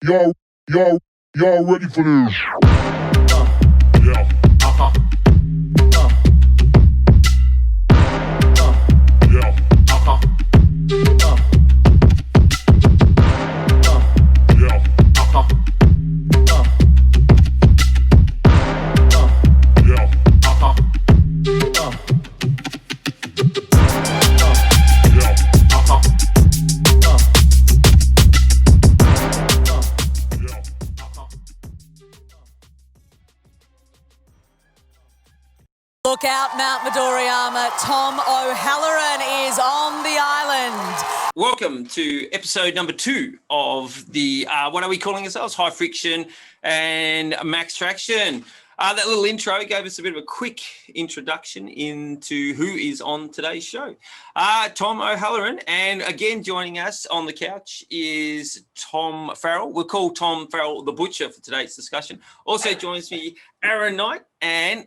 Y'all, y'all ready for this? Yeah. Uh-huh. Yeah. Uh-huh. Yeah. Uh-huh. Yeah. Uh-huh. Yeah. Uh-huh. Yeah. Look out, Mount Midoriyama. Tom O'Halloran is on the island. Welcome to episode number 2 of the, what are we calling ourselves? High Friction and Max Traction. That little intro gave us a bit of a quick introduction into who is on today's show. Tom O'Halloran, and again joining us on the couch is Tom Farrell. We'll call Tom Farrell the Butcher for today's discussion. Also joins me Aaron Knight and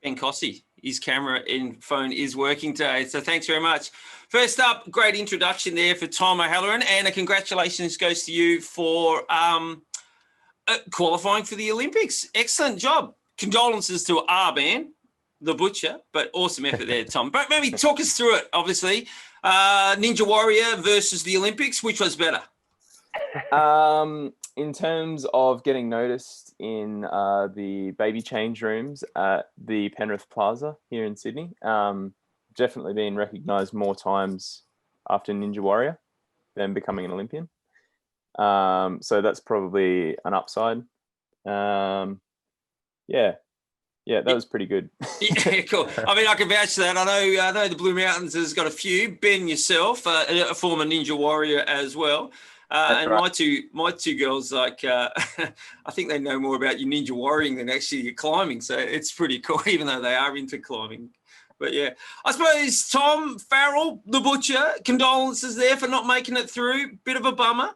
Ben Cossey. His camera and phone is working today, so thanks very much. First up, great introduction there for Tom O'Halloran, and a congratulations goes to you for qualifying for the Olympics. Excellent job. Condolences to our man, the Butcher, but awesome effort there, Tom. But maybe talk us through it, obviously. Ninja Warrior versus the Olympics, which was better? In terms of getting noticed in the baby change rooms at the Penrith Plaza here in Sydney, definitely been recognised more times after Ninja Warrior than becoming an Olympian. So that's probably an upside. Yeah, that was pretty good. Yeah, cool. I mean, I can vouch for that. I know the Blue Mountains has got a few. Ben, yourself, a former Ninja Warrior as well. And right. my two girls, like, I think they know more about your ninja warrioring than actually your climbing. So it's pretty cool, even though they are into climbing. But yeah, I suppose Tom Farrell, the Butcher, condolences there for not making it through. Bit of a bummer.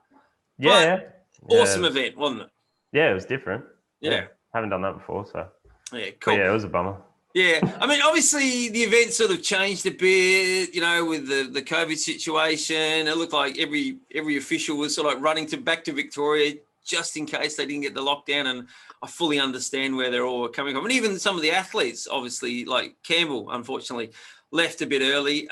Yeah. Awesome event, wasn't it? Yeah, it was different. Yeah. Haven't done that before, so. Yeah, cool. But yeah, it was a bummer. Yeah, I mean, obviously the event sort of changed a bit, you know, with the COVID situation. It looked like every official was sort of like running back to Victoria just in case they didn't get the lockdown. And I fully understand where they're all coming from. And even some of the athletes, obviously, like Campbell, unfortunately, left a bit early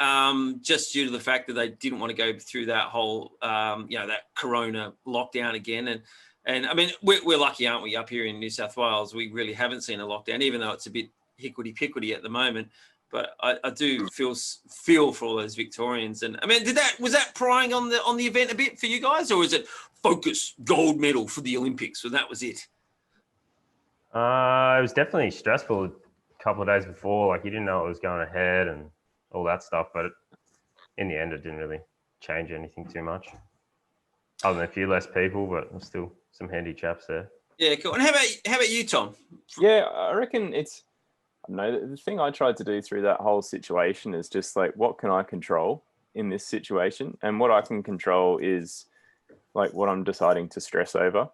just due to the fact that they didn't want to go through that whole, that Corona lockdown again. And I mean, we're lucky, aren't we, up here in New South Wales? We really haven't seen a lockdown, even though it's a bit hickledy-pickledy at the moment, but I do feel for all those Victorians. And I mean, was that prying on the event a bit for you guys, or was it focus gold medal for the Olympics? So that was it. It was definitely stressful a couple of days before. Like, you didn't know what was going ahead and all that stuff, but in the end, it didn't really change anything too much, other than a few less people, but still some handy chaps there. Yeah, cool. And how about you, Tom? Yeah, I reckon the thing I tried to do through that whole situation is just like, what can I control in this situation? And what I can control is like what I'm deciding to stress over,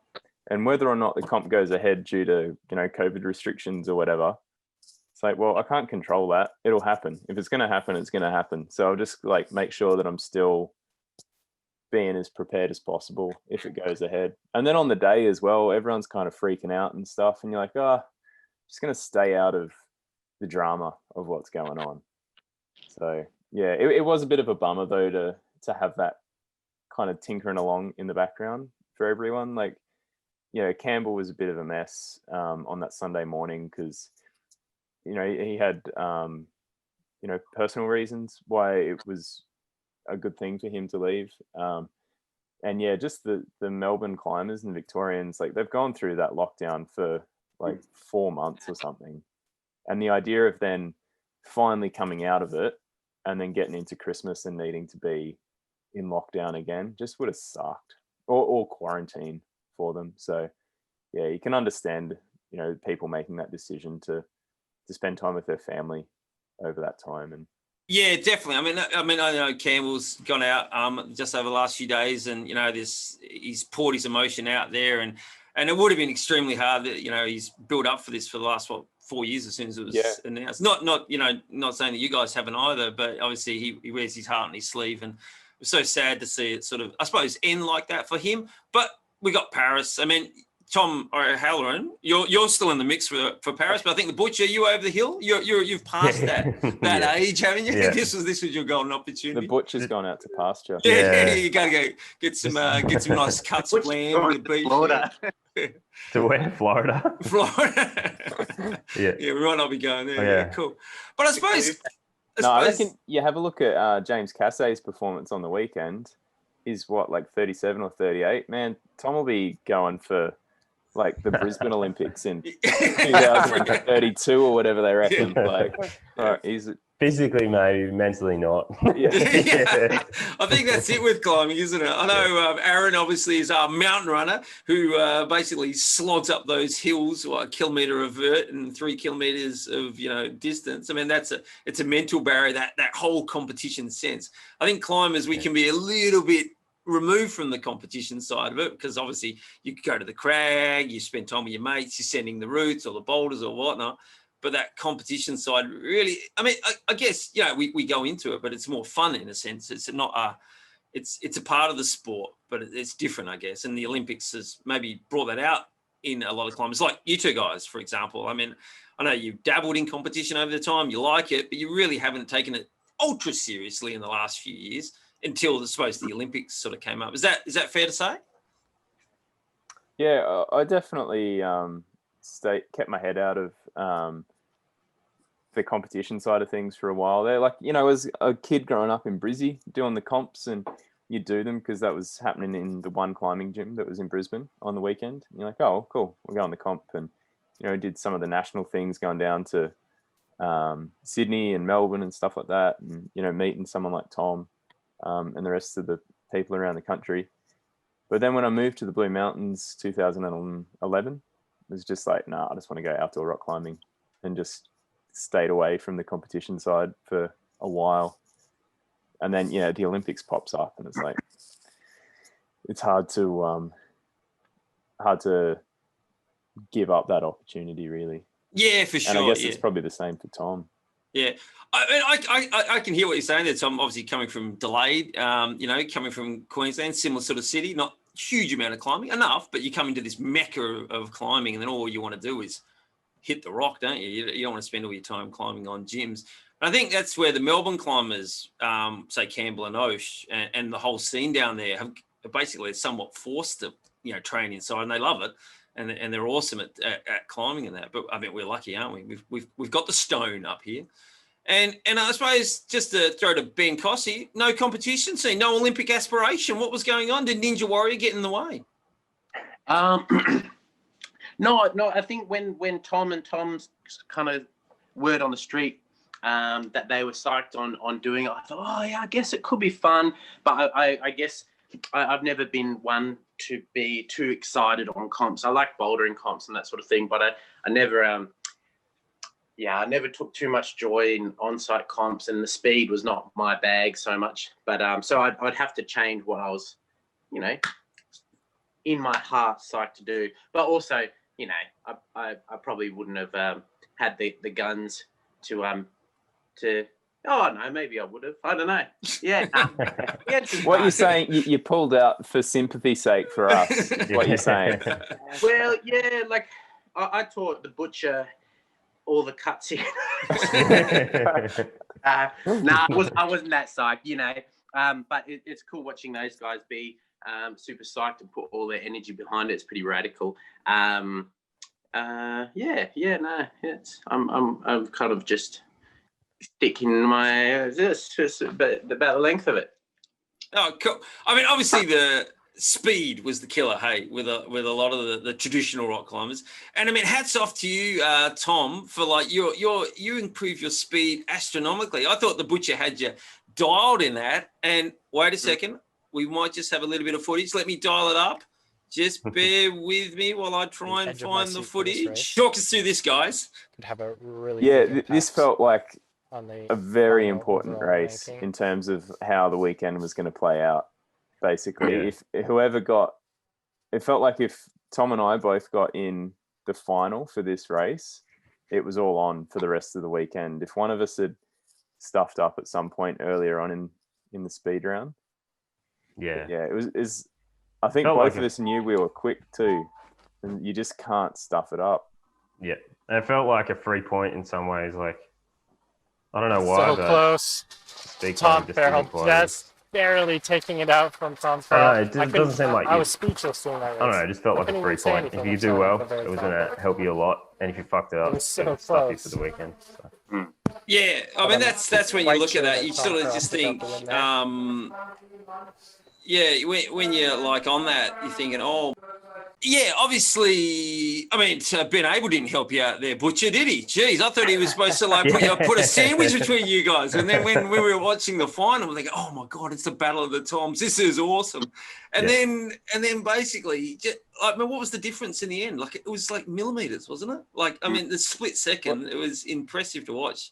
and whether or not the comp goes ahead due to, COVID restrictions or whatever. It's like, well, I can't control that. It'll happen. If it's going to happen, it's going to happen. So I'll just like make sure that I'm still being as prepared as possible if it goes ahead. And then on the day as well, everyone's kind of freaking out and stuff. And you're like, I'm just going to stay out of the drama of what's going on. So yeah, it was a bit of a bummer though to have that kind of tinkering along in the background for everyone. Like, Campbell was a bit of a mess on that Sunday morning because he had personal reasons why it was a good thing for him to leave. And yeah, just the Melbourne climbers and Victorians, like, they've gone through that lockdown for like 4 months or something. And the idea of then finally coming out of it and then getting into Christmas and needing to be in lockdown again just would have sucked, or quarantine for them. So yeah, you can understand, people making that decision to spend time with their family over that time. And yeah, definitely. I mean, I know Campbell's gone out just over the last few days, and he's poured his emotion out there, and it would have been extremely hard that he's built up for this for the last 4 years as soon as it was announced. Not saying that you guys haven't either, but obviously he wears his heart on his sleeve, and was so sad to see it sort of, I suppose, end like that for him. But we got Paris. I mean, Tom O'Halloran, you're still in the mix for Paris, but I think the Butcher, you over the hill. You've passed that age, haven't you? Yeah. This was your golden opportunity. The Butcher's gone out to pasture. Yeah. You got to go get some nice cuts of land with the beach. Florida. To where? Florida? Florida. Yeah. Yeah, we might not be going there. Oh, Yeah, yeah. cool. But I suppose. I reckon you have a look at James Cassay's performance on the weekend. He's what, like 37 or 38? Man, Tom will be going for like the Brisbane Olympics in 2032 or whatever they reckon. Yeah. Like, right, he's Physically, maybe. Mentally, not. yeah. Yeah. I think that's it with climbing, isn't it? I know Aaron obviously is our mountain runner who basically slogs up those hills, a kilometre of vert and 3 kilometres of distance. I mean, it's a mental barrier, that whole competition sense. I think climbers, we can be a little bit removed from the competition side of it, because obviously you could go to the crag, you spend time with your mates, you're sending the routes or the boulders or whatnot. But that competition side, really, I mean, I guess, we go into it, but it's more fun in a sense. It's not it's a part of the sport, but it's different, I guess. And the Olympics has maybe brought that out in a lot of climbers, like you two guys, for example. I mean, I know you've dabbled in competition over the time, you like it, but you really haven't taken it ultra seriously in the last few years until, I suppose, the Olympics sort of came up. Is that fair to say? Yeah, I definitely kept my head out of the competition side of things for a while there. Like, as a kid growing up in Brizzy, doing the comps, and you do them because that was happening in the one climbing gym that was in Brisbane on the weekend. And you're like, oh, cool, we'll go on the comp. And, did some of the national things, going down to Sydney and Melbourne and stuff like that. And, meeting someone like Tom and the rest of the people around the country. But then when I moved to the Blue Mountains 2011, it was just like, I just want to go outdoor rock climbing, and just stayed away from the competition side for a while. And then, the Olympics pops up, and it's like, it's hard to give up that opportunity, really. Yeah, for sure. And I guess it's probably the same for Tom. Yeah, I mean, I can hear what you're saying there, Tom. Obviously, coming from Delayed, coming from Queensland, similar sort of city, not huge amount of climbing, enough, but you come into this mecca of climbing, and then all you want to do is hit the rock, don't you? You don't want to spend all your time climbing on gyms. And I think that's where the Melbourne climbers, say Campbell and Osh, and the whole scene down there have basically somewhat forced to, train inside, and they love it. And they're awesome at climbing and that. But I mean, we're lucky, aren't we? We've got the stone up here. And I suppose, just to throw to Ben Cossey, no competition scene, no Olympic aspiration. What was going on? Did Ninja Warrior get in the way? No. I think when Tom's kind of word on the street that they were psyched on doing it, I thought, oh yeah, I guess it could be fun. But I guess I've never been one to be too excited on comps. I like bouldering comps and that sort of thing, but I never I never took too much joy in on-site comps, and the speed was not my bag so much. But so I'd have to change what I was, in my heart psyched to do. But also, I probably wouldn't have had the guns to oh no, maybe I would have. I don't know. Yeah. What you're saying, you pulled out for sympathy's sake for us. Is what you're saying. Well, yeah, like I taught the Butcher all the cuts in. I wasn't that psyched, but it's cool watching those guys be super psyched and put all their energy behind it. It's pretty radical. I'm kind of just sticking my just about the length of it. Oh, cool. I mean, obviously the speed was the killer, hey, with a lot of the traditional rock climbers. And I mean, hats off to you, Tom, for like you improve your speed astronomically. I thought the Butcher had you dialed in that. And wait a second, we might just have a little bit of footage. Let me dial it up. Just bear with me while I try and find the footage. Talk us through this, guys. Could have a really this felt like a very final important overall race ranking. in terms of how the weekend was going to play out. Basically, if whoever got, it felt like if Tom and I both got in the final for this race, it was all on for the rest of the weekend. If one of us had stuffed up at some point earlier on in the speed round, Yeah. Yeah, it was. I think Felt both like of it. us knew we were quick too, and you just can't stuff it up. Yeah. And it felt like a 3 point in some ways. Like, I don't know why, So but close. Big Tom just Farrell didn't quite. just barely taking it out from Tom I Farrell. don't know, it doesn't seem like I you- was speechless seeing that race. I don't know, it just felt like a Couldn't 3 even say point. If anything. you I'm do sorry, well, I'm very it was sorry. going to help you a lot. And if you fucked it up, It was so it would stuff you close. for the weekend. So. Yeah, I mean that's when you look at that, you sort of just think, yeah, when you're like on that, you're thinking, oh, yeah, obviously, I mean, Ben Abel didn't help you out there, Butcher, did he? Jeez, I thought he was supposed to like put a sandwich between you guys. And then when we were watching the final, we're thinking, oh my God, it's the Battle of the Toms. This is awesome. And then basically, I mean, what was the difference in the end? Like, it was like millimeters, wasn't it? Like, I mean, the split second, it was impressive to watch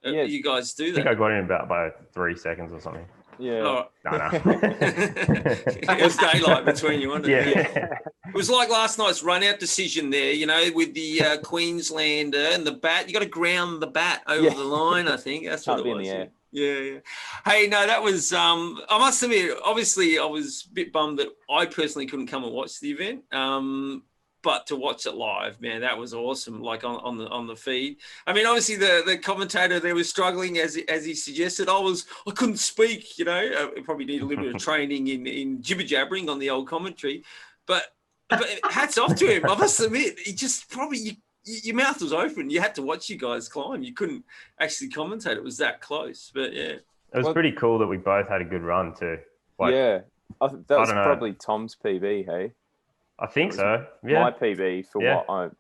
you guys do that. I think I got in about by 3 seconds or something. Yeah. No. It was daylight between you, wasn't it? Yeah. It was like last night's run-out decision there, you know, with the Queenslander and the bat. You got to ground the bat over the line, I think. That's what it was. Yeah. Hey, no, that was, I must admit, obviously I was a bit bummed that I personally couldn't come and watch the event. But to watch it live, man, that was awesome. Like on the feed. I mean, obviously the commentator there was struggling as he suggested. I couldn't speak. You know, I probably need a little bit of training in jibber jabbering on the old commentary. But hats off to him. I must admit, he just probably your mouth was open. You had to watch you guys climb. You couldn't actually commentate. It was that close. But yeah, it was pretty cool that we both had a good run too. Like, that was probably Tom's PB. Hey. I think so. Yeah. My PB for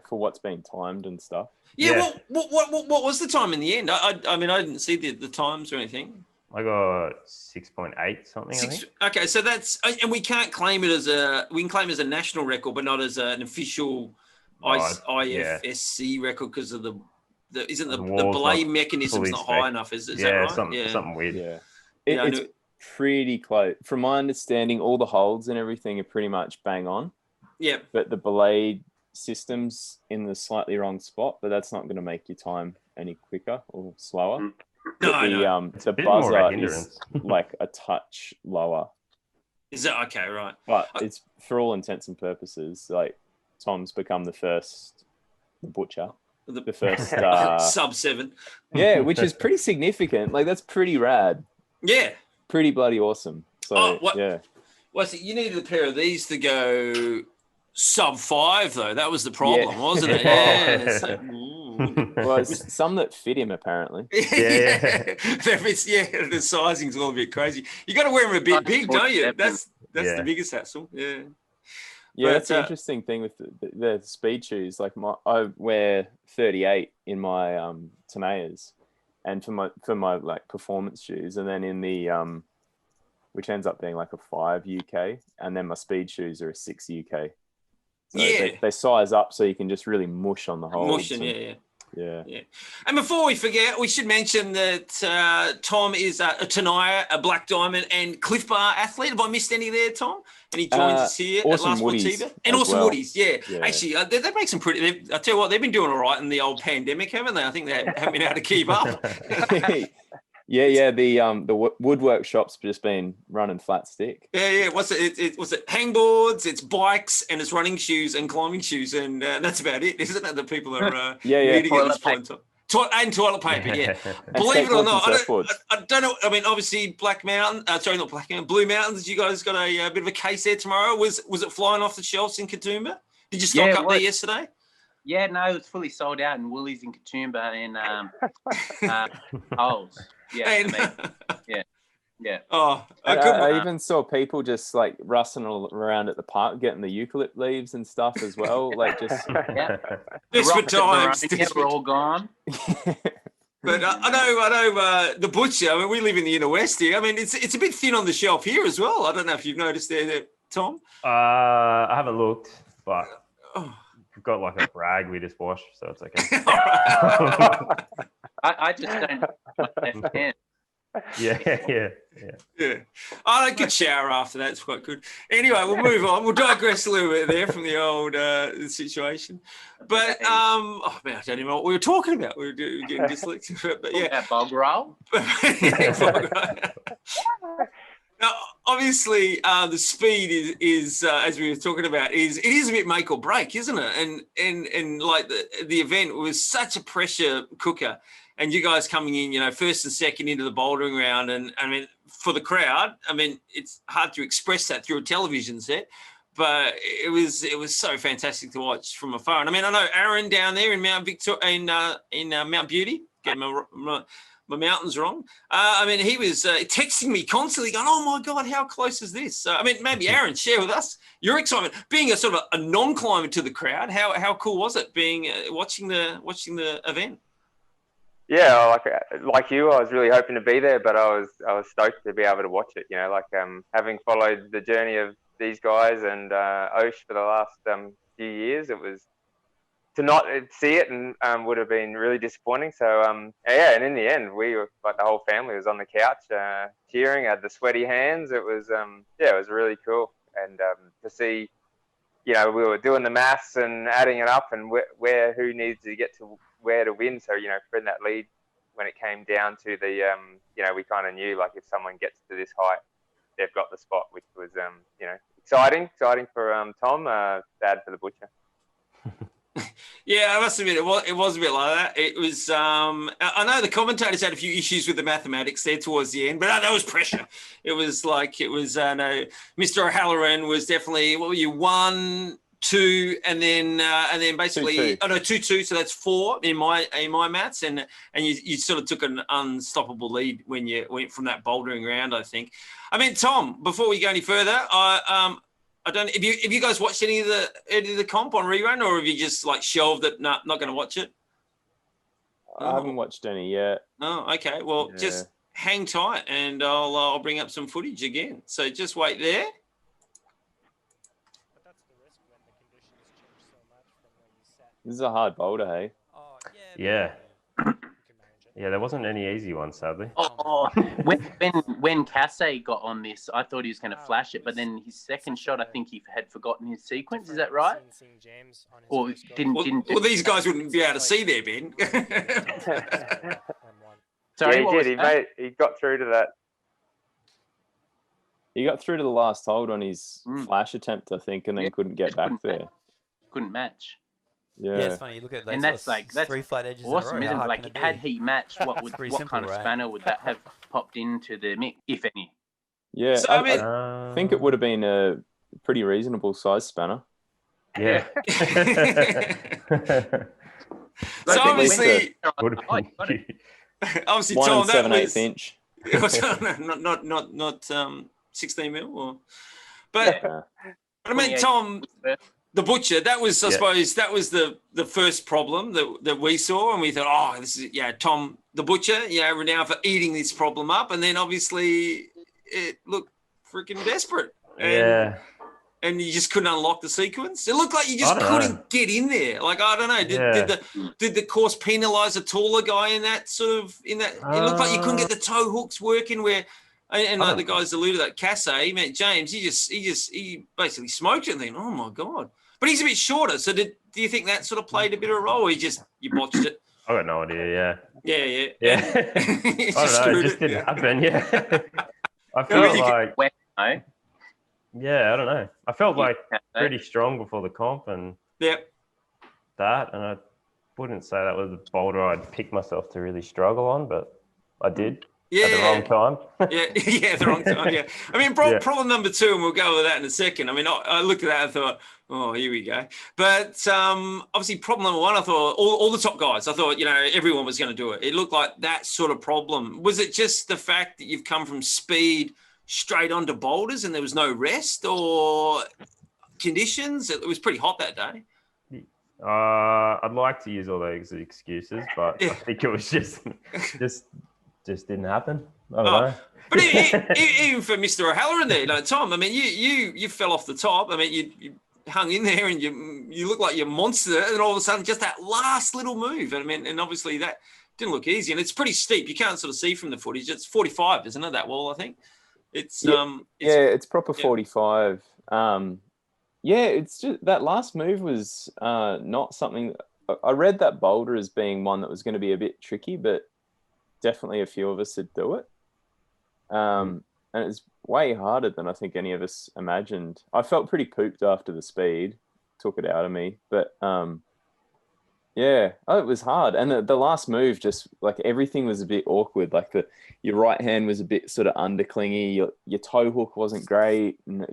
for what's been timed and stuff. Yeah. What was the time in the end? I mean, I didn't see the times or anything. I got 6.8 something. I think. Okay, so that's, and we can't claim it we can claim it as a national record, but not as an official IFSC record because of the belay mechanism's not high enough. Is that right? Something weird. Yeah. It's pretty close. From my understanding, all the holds and everything are pretty much bang on. Yeah. But the belay system's in the slightly wrong spot, but that's not going to make your time any quicker or slower. No. The buzzer is like a touch lower. Is that okay? Right. But it's for all intents and purposes, like Tom's become the first butcher. The first sub 7. Yeah, which is pretty significant. Like that's pretty rad. Yeah. Pretty bloody awesome. So yeah. Well, so you needed a pair of these to go sub 5 though. That was the problem, wasn't it? Yeah. Well, it's some that fit him apparently. Yeah. The sizing's all a bit crazy. You got to wear them a bit big, don't you? That's the biggest hassle. Yeah. Yeah, that's the interesting thing with the speed shoes. Like I wear 38 in my Teneas, and for my like performance shoes, and then in the which ends up being like a 5 UK, and then my speed shoes are a 6 UK. So they size up so you can just really mush on the holds. Yeah. And before we forget, we should mention that Tom is a Tenaya, a Black Diamond, and Cliff Bar athlete. Have I missed any there, Tom? And he joins us here at Last Sportiva. And Awesome Woodies, yeah. Actually, they make some pretty... I tell you what, they've been doing all right in the old pandemic, haven't they? I think they haven't been able to keep up. Yeah. The woodwork shop's just been running flat stick. Yeah. What's it? What's it? Hangboards, it's bikes, and it's running shoes and climbing shoes, and that's about it, isn't it? That people are needing at this point. And toilet paper, yeah. Believe it or not, I don't know. I mean, obviously, Blue Mountains. You guys got a bit of a case there tomorrow. Was it flying off the shelves in Katoomba? Did you stock up there yesterday? Yeah, no, it was fully sold out in Woolies in Katoomba and Coles. Yeah, yeah. Oh, I even saw people just like rustling around at the park, getting the eucalypt leaves and stuff as well. Like just desperate times. We're all gone. But I know the butcher. I mean, we live in the inner west here. I mean, it's a bit thin on the shelf here as well. I don't know if you've noticed there, Tom. I haven't looked, but we've got like a rag we just wash, so it's okay. I just don't understand. Yeah. I good shower after that. It's quite good. Anyway, we'll move on. We'll digress a little bit there from the old situation. But I don't even know what we were talking about. We were getting dyslexic. But yeah, bog roll. Now, obviously, the speed is as we were talking about, it is a bit make or break, isn't it? And like the event was such a pressure cooker, and you guys coming in, first and second into the bouldering round, and I mean, for the crowd, I mean, it's hard to express that through a television set, but it was so fantastic to watch from afar. And I mean, I know Aaron down there in Mount Victoria, in Mount Beauty, getting my mountains wrong. I mean, he was texting me constantly going, oh my God, how close is this? I mean, maybe Aaron, share with us your excitement, being a sort of a non-climber to the crowd. How cool was it being watching the event? Yeah, like you, I was really hoping to be there, but I was stoked to be able to watch it. Having followed the journey of these guys and Osh for the last few years, it was to not see it and would have been really disappointing. So yeah, and in the end, we were like the whole family was on the couch cheering, had the sweaty hands. It was it was really cool, and to see, we were doing the maths and adding it up and who needed to get to where to win. So spreading that lead when it came down to the we kind of knew like if someone gets to this height, they've got the spot, which was exciting for Tom, bad for the butcher. Yeah, I must admit it was a bit like that. It was. I know the commentators had a few issues with the mathematics there towards the end, but that was pressure. It was no. Mr. O'Halloran was definitely 1, 2, and then basically 2, 2. So that's 4 in my maths, and you sort of took an unstoppable lead when you went from that bouldering round, I think. I mean, Tom, before we go any further, I don't. Have you guys watched any of the comp on rerun, or have you just like shelved it? No, not going to watch it. I haven't watched any yet. Oh, okay. Well, just hang tight, and I'll bring up some footage again. So just wait there. But that's the risk when the conditions change so much from when you set. This is a hard boulder, hey? Oh, Yeah. you can manage it. Yeah, there wasn't any easy ones, sadly. Oh, when Cossey got on this, I thought he was going to flash it, but then his second shot, I think he had forgotten his sequence. Is that right? Seeing James on his Or first go. didn't? Well, these guys wouldn't be able to see there, Ben. On one. Sorry, Yeah, what he was did. that? He got through to that. He got through to the last hold on his flash attempt, I think, and then Yeah, couldn't get back there. Couldn't match. Yeah. Yeah, it's funny. You look at And that's 3 flat edges Awesome, in a isn't row. it? How Like, can it had be? he matched, what Pretty kind simple, of right? spanner would that have popped into the mix, if any? Yeah, So, I mean- I think it would have been a pretty reasonable size spanner. Yeah. So obviously, Would have been got it. huge. obviously, 1 Tom, and that 7/8 was inch. not 16 mil, or but Uh, I mean, 28. Tom, the butcher. That was, I suppose, that was the first problem that we saw, and we thought, oh, this is Tom, the butcher, renowned for eating this problem up, and then obviously it looked freaking desperate. Yeah. And you just couldn't unlock the sequence. It looked like you just I don't couldn't know. get in there. Like, I don't know. Did the course penalise a taller guy in that sort of it looked like you couldn't get the toe hooks working where. And like the guys alluded to that, Cossey, met James. He basically smoked it. And then, oh my God! But he's a bit shorter. So do you think that sort of played a bit of a role, or you botched it? I got no idea. Yeah. Yeah. You I don't know. It screwed just didn't happen. Yeah. I No, felt you like, No? yeah, I don't know. I felt like Cossey? pretty strong before the comp and Yeah. that, and I wouldn't say that was the boulder I'd pick myself to really struggle on, but I did at the wrong time. Yeah, the wrong time. Yeah, I mean, problem number 2, and we'll go with that in a second. I mean, I looked at that and thought, oh, here we go. But obviously, problem number 1, I thought all the top guys. I thought everyone was going to do it. It looked like that sort of problem. Was it just the fact that you've come from speed straight onto boulders and there was no rest, or conditions? It was pretty hot that day. I'd like to use all those excuses, but I think it was just didn't happen. I don't know. But even for Mr. O'Halloran there, Tom, I mean, you fell off the top. I mean, you hung in there and you look like you're a monster, and all of a sudden just that last little move. I mean, and obviously that didn't look easy, and it's pretty steep. You can't sort of see from the footage. It's 45, isn't it, that wall, I think? It's it's proper 45. It's just that last move was not something. I read that boulder as being one that was going to be a bit tricky, but definitely a few of us would do it. And it's way harder than I think any of us imagined. I felt pretty pooped after the speed, took it out of me, but yeah, it was hard. And the last move, just like everything was a bit awkward. Like your right hand was a bit sort of underclingy. Your toe hook wasn't great, and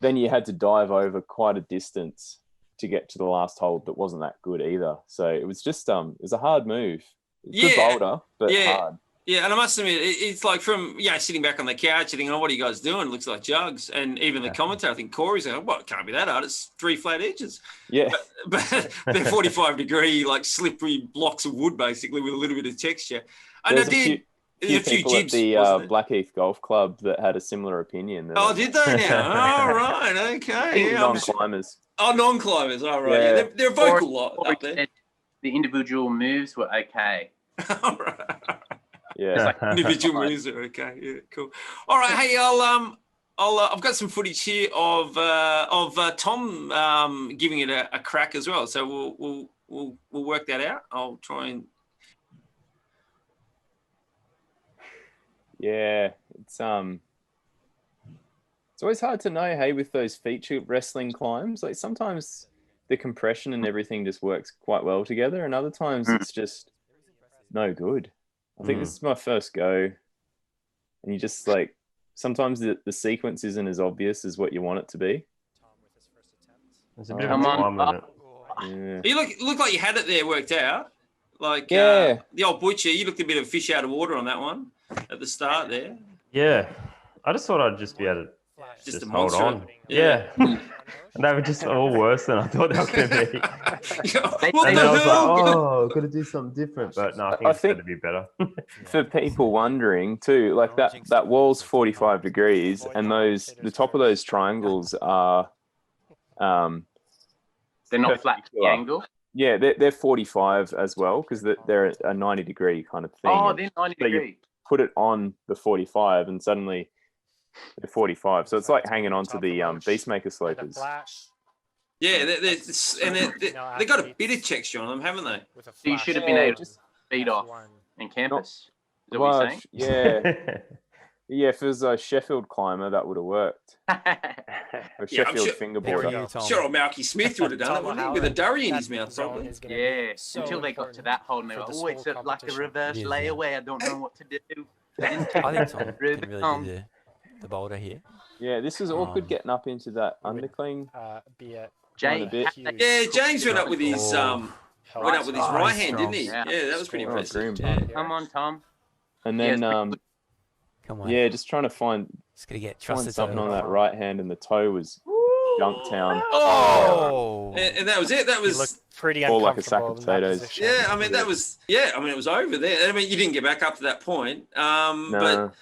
then you had to dive over quite a distance to get to the last hold that wasn't that good either. So it was just it was a hard move. Good boulder, but hard. Yeah, and I must admit, it's like from sitting back on the couch, you think, "Oh, what are you guys doing? It looks like jugs." And even the commentator, I think Corey's like, "Well, it can't be that hard. It's 3 flat edges." Yeah, but they're 45-degree, like slippery blocks of wood, basically, with a little bit of texture. And there's I did. A few people jibs, at the Blackheath Golf Club that had a similar opinion. Oh, did they now? Oh, right, okay. Yeah, non-climbers. Non-climbers. All right. Yeah. They're a vocal lot up there. The individual moves were okay. All right. Yeah, like individual moves are okay. Yeah, cool. All right, hey, I've got some footage here of Tom giving it a crack as well. So we'll work that out. I'll try and. Yeah, it's always hard to know, hey, with those feature wrestling climbs. Like sometimes the compression and everything just works quite well together, and other times it's just no good. I think this is my first go, and you just like sometimes the sequence isn't as obvious as what you want it to be. There's a bit of time with it. Yeah. You look like you had it there worked out. Like Yeah. The old butcher, you looked a bit of a fish out of water on that one at the start there. Yeah, I just thought I'd just be able to just a hold monster. on. Yeah. And they were just all worse than I thought they were going to be. What And the then I was like, hell? oh, got to do something different. But no, I think it's going to be better. For people wondering too, like that wall's 45 degrees, and the top of those triangles are they're not flat to the angle. Yeah, they're 45 as well, because they're a 90-degree kind of thing. Oh, they're 90 degree. Put it on the 45 and suddenly they're 45. So it's like hanging on to the Beastmaker slopers. Yeah, they got a bit of texture on them, haven't they? So you should have been able to speed off in campus. Is that what you're saying? Yeah. Yeah, if it was a Sheffield climber, that would have worked. A Sheffield fingerboarder. Sure, old Malky Smith would have done it, wouldn't he? With a durry in his mouth, probably. Yeah, until they got to that hole and they were like, oh, it's like a reverse layaway. I don't know what to do. I think Tom can really do the boulder here. Yeah, this was awkward getting up into that undercling. James went up with his right hand, didn't he? Yeah, that was pretty impressive. Come on, Tom. And then Come on. yeah, just trying to find something on that right hand, and the toe was Junktown. Oh, and that was it. That was pretty all like a sack of potatoes. Yeah, I mean that was. Yeah, I mean it was over there. I mean you didn't get back up to that point. No.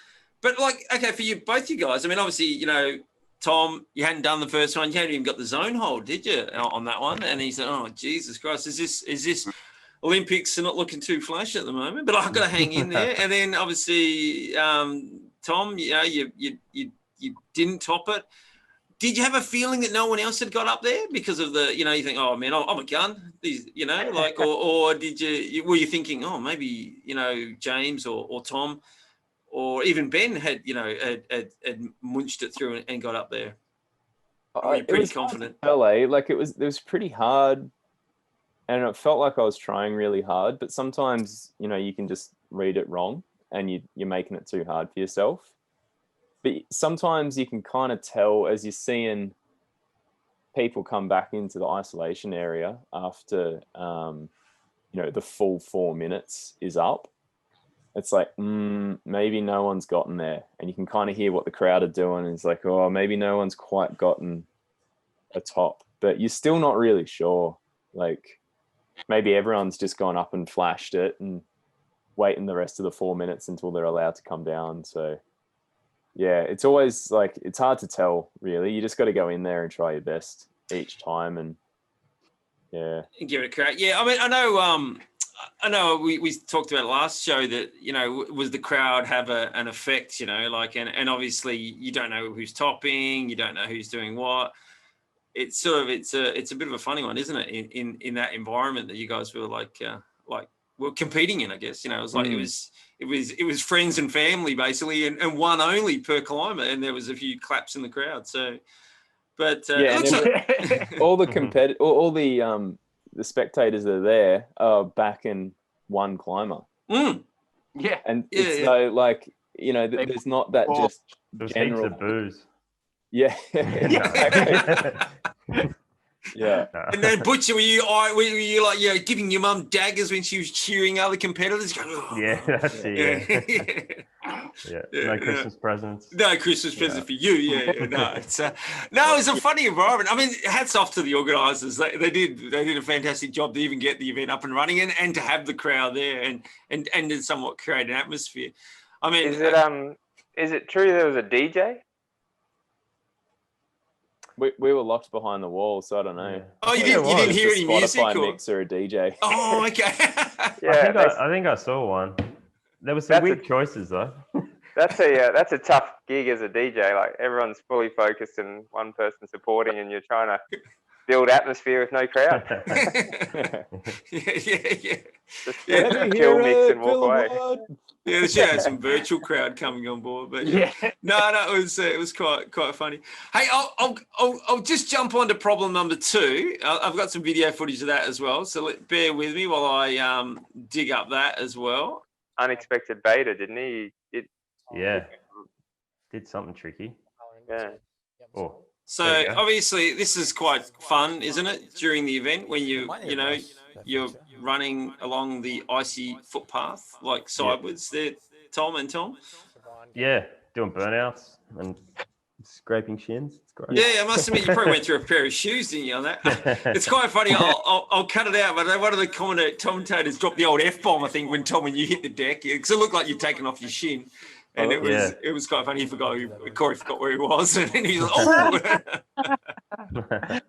But like, okay, for you both, you guys. I mean, obviously, you know, Tom, you hadn't done the first one. You hadn't even got the zone hold, did you, on that one? And he said, "Oh, Jesus Christ, is this Olympics are not looking too flash at the moment?" But I've got to hang in there. And then obviously, Tom, you know, you didn't top it. Did you have a feeling that no one else had got up there because of the, you know, you think, oh man, I'm a gun, these, you know, like, or were you thinking, oh, maybe, you know, James or Tom or even Ben had, you know, had munched it through and got up there? Were you pretty confident? Like it was pretty hard, and it felt like I was trying really hard, but sometimes, you know, you can just read it wrong and you're making it too hard for yourself. But sometimes you can kind of tell as you're seeing people come back into the isolation area after, you know, the full 4 minutes is up. It's like, maybe no one's gotten there. And you can kind of hear what the crowd are doing. And it's like, oh, maybe no one's quite gotten a top. But you're still not really sure. Like, maybe everyone's just gone up and flashed it and waiting the rest of the 4 minutes until they're allowed to come down. So, yeah, it's always like, it's hard to tell, really. You just got to go in there and try your best each time. And, yeah. And give it a crack. Yeah, I mean, I know we talked about last show that, you know, was the crowd have an effect, you know, like, and obviously you don't know who's topping, you don't know who's doing what. It's sort of, it's a bit of a funny one, isn't it? In that environment that you guys were like were competing in. I guess it was like it was friends and family basically, and one only per climber, and there was a few claps in the crowd. So, but yeah, it looks like all the all the spectators that are there are backing one climber. Yeah, and it's so like there's not that just There's general heaps of booze. Yeah. Yeah. And then Butcher, were you like giving your mum daggers when she was cheering other competitors? Yeah, that's it. Yeah. No Christmas presents. No Christmas present for you. Yeah. No, it's it was a funny environment. I mean, hats off to the organisers. They did a fantastic job to even get the event up and running and to have the crowd there and to somewhat create an atmosphere. I mean, is it true there was a DJ? We were locked behind the wall, so I don't know. Oh, you didn't hear any music? Spotify mix or a DJ. Oh, okay. Yeah, I think I saw one. There was some weird choices though. That's a tough gig as a DJ. Like everyone's fully focused and one person supporting, and you're trying to build atmosphere with no crowd. Yeah. Just kill mix and walk away. Yeah, they should have some virtual crowd coming on board, but it was quite funny. Hey, I'll just jump on to problem number 2. I've got some video footage of that as well, so bear with me while I dig up that as well. Unexpected beta, didn't he? Did something tricky. Yeah. Oh. So obviously this is quite fun, isn't it? During the event when you're running along the icy footpath like sideways there, Tom. Yeah, doing burnouts and scraping shins. It's great. Yeah, I must admit you probably went through a pair of shoes, didn't you, on that? It's quite funny. I'll cut it out, but one of the commentators dropped the old F-bomb, I think, when you hit the deck, because it looked like you'd taken off your shin. And it was quite funny. Corey forgot where he was, and then he was like, "Oh!"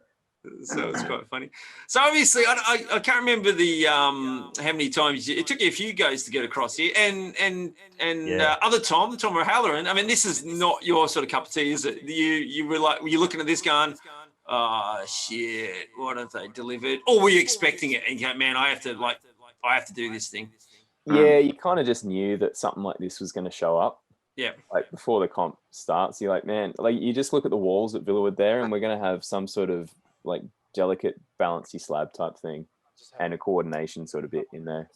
So it's quite funny. So obviously, I can't remember the how many times it took you a few goes to get across here, and other Tom O'Halloran. I mean, this is not your sort of cup of tea, is it? You were looking at this going, "Oh shit, what have they delivered?" Or were you expecting it and go, "Man, I have to do this thing." Yeah, you kind of just knew that something like this was going to show up. Yeah. Like before the comp starts, you're like, man, like you just look at the walls at Villawood there, and we're going to have some sort of like delicate balancy slab type thing and a coordination sort of bit in there.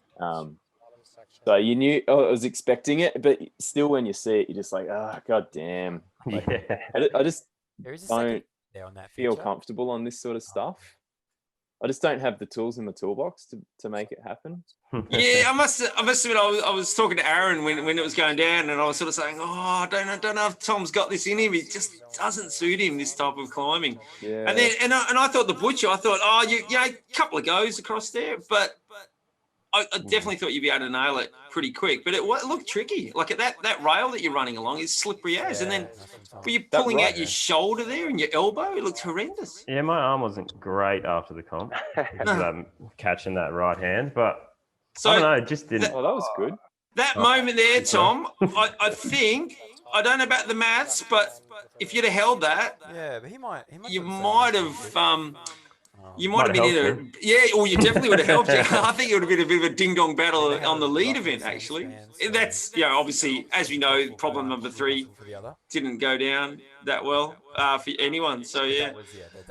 So you knew, I was expecting it, but still when you see it, you're just like, oh, God damn. Like, I just don't feel comfortable on this sort of stuff. I just don't have the tools in the toolbox to make it happen. Yeah, I must admit, I was talking to Aaron when it was going down, and I was sort of saying, I don't know if Tom's got this in him. It just doesn't suit him, this type of climbing. Yeah. And then I thought the Butcher, I thought, a couple of goes across there, but I definitely thought you'd be able to nail it pretty quick. But it looked tricky. Like that rail that you're running along is slippery as, and then were you pulling out your shoulder there and your elbow? It looked horrendous. Yeah, my arm wasn't great after the comp because I'm catching that right hand, but so, I don't know, it just didn't. That was good. That moment there, Tom, I think, I don't know about the maths, but if you'd have held that, but he might you might have. You might have been in or you definitely would have helped you. I think it would have been a bit of a ding-dong battle on the lead event, actually. That's, obviously, as we know, problem number 3 didn't go down that well for anyone. So, yeah.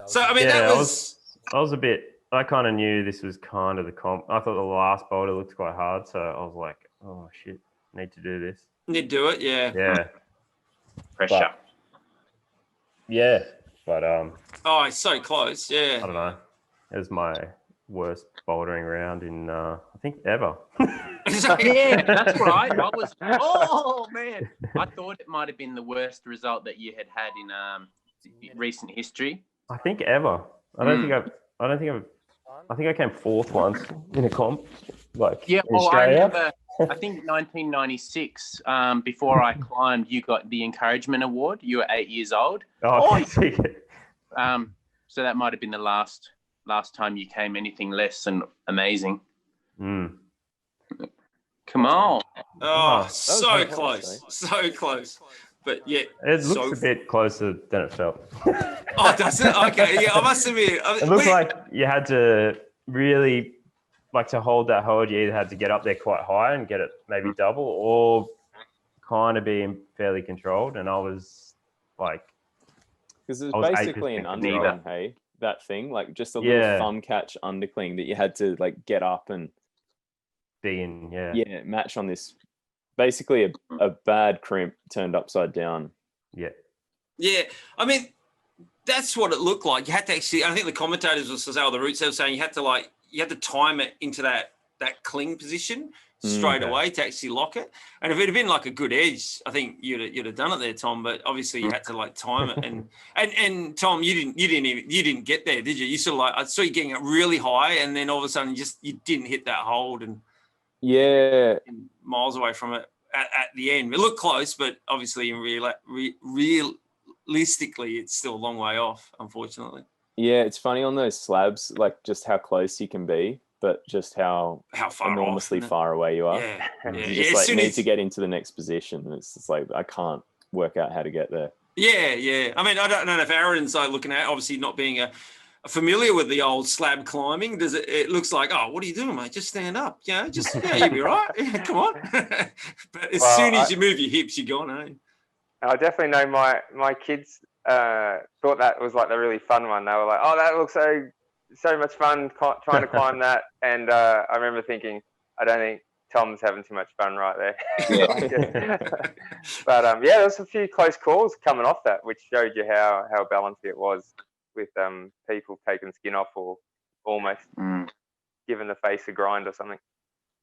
So, I mean, that was... I was a bit... I kind of knew this was kind of the comp. I thought the last boulder looked quite hard, so I was like, oh, shit, need to do this. Need to do it, yeah. Yeah. Pressure. But it's so close, yeah. I don't know. It was my worst bouldering round in I think ever. Yeah, that's right. I was. Oh man, I thought it might have been the worst result that you had in recent history. I think ever. I think I came 4th once in a comp. In Australia. I remember. I think 1996. Before I climbed, you got the encouragement award. You were 8 years old. So that might have been the last time you came anything less than amazing. Mm. Come on. Oh, so close. So close. But yeah. It looks a bit closer than it felt. Oh, does it? Okay. Yeah, I must admit. It looked like you had to really like to hold that hold, you either had to get up there quite high and get it maybe double, or kind of being fairly controlled. And I was like, because it I was was basically an 8% controlled. undercling, hey, that thing, like just a little thumb catch undercling that you had to like get up and be in, match on this. Basically a bad crimp turned upside down. Yeah. Yeah. I mean, that's what it looked like. You had to actually, I think the commentators were saying, the roots, they were saying you had to time it into that cling position straight away to actually lock it. And if it had been like a good edge, I think you'd have done it there, Tom. But obviously you had to like time it. And Tom, you didn't get there, did you? You sort of like, I saw you getting it really high, and then all of a sudden you didn't hit that hold, and miles away from it at the end. It looked close, but obviously in realistically, it's still a long way off, unfortunately. Yeah, it's funny on those slabs, like just how close you can be, but just how far enormously off, far away you are. Yeah. You just like need to get into the next position. And it's just like, I can't work out how to get there. Yeah. I mean, I don't know if Aaron's looking at, obviously not being familiar with the old slab climbing. It looks like, oh, what are you doing, mate? Just stand up. You'll be right. Yeah, come on. But as soon as you move your hips, you're gone, eh? I definitely know my kids thought that was like the really fun one. They were like, oh, that looks so much fun trying to climb that. And I remember thinking, I don't think Tom's having too much fun right there. But there was a few close calls coming off that, which showed you how balanced it was, with people taking skin off or almost giving the face a grind or something.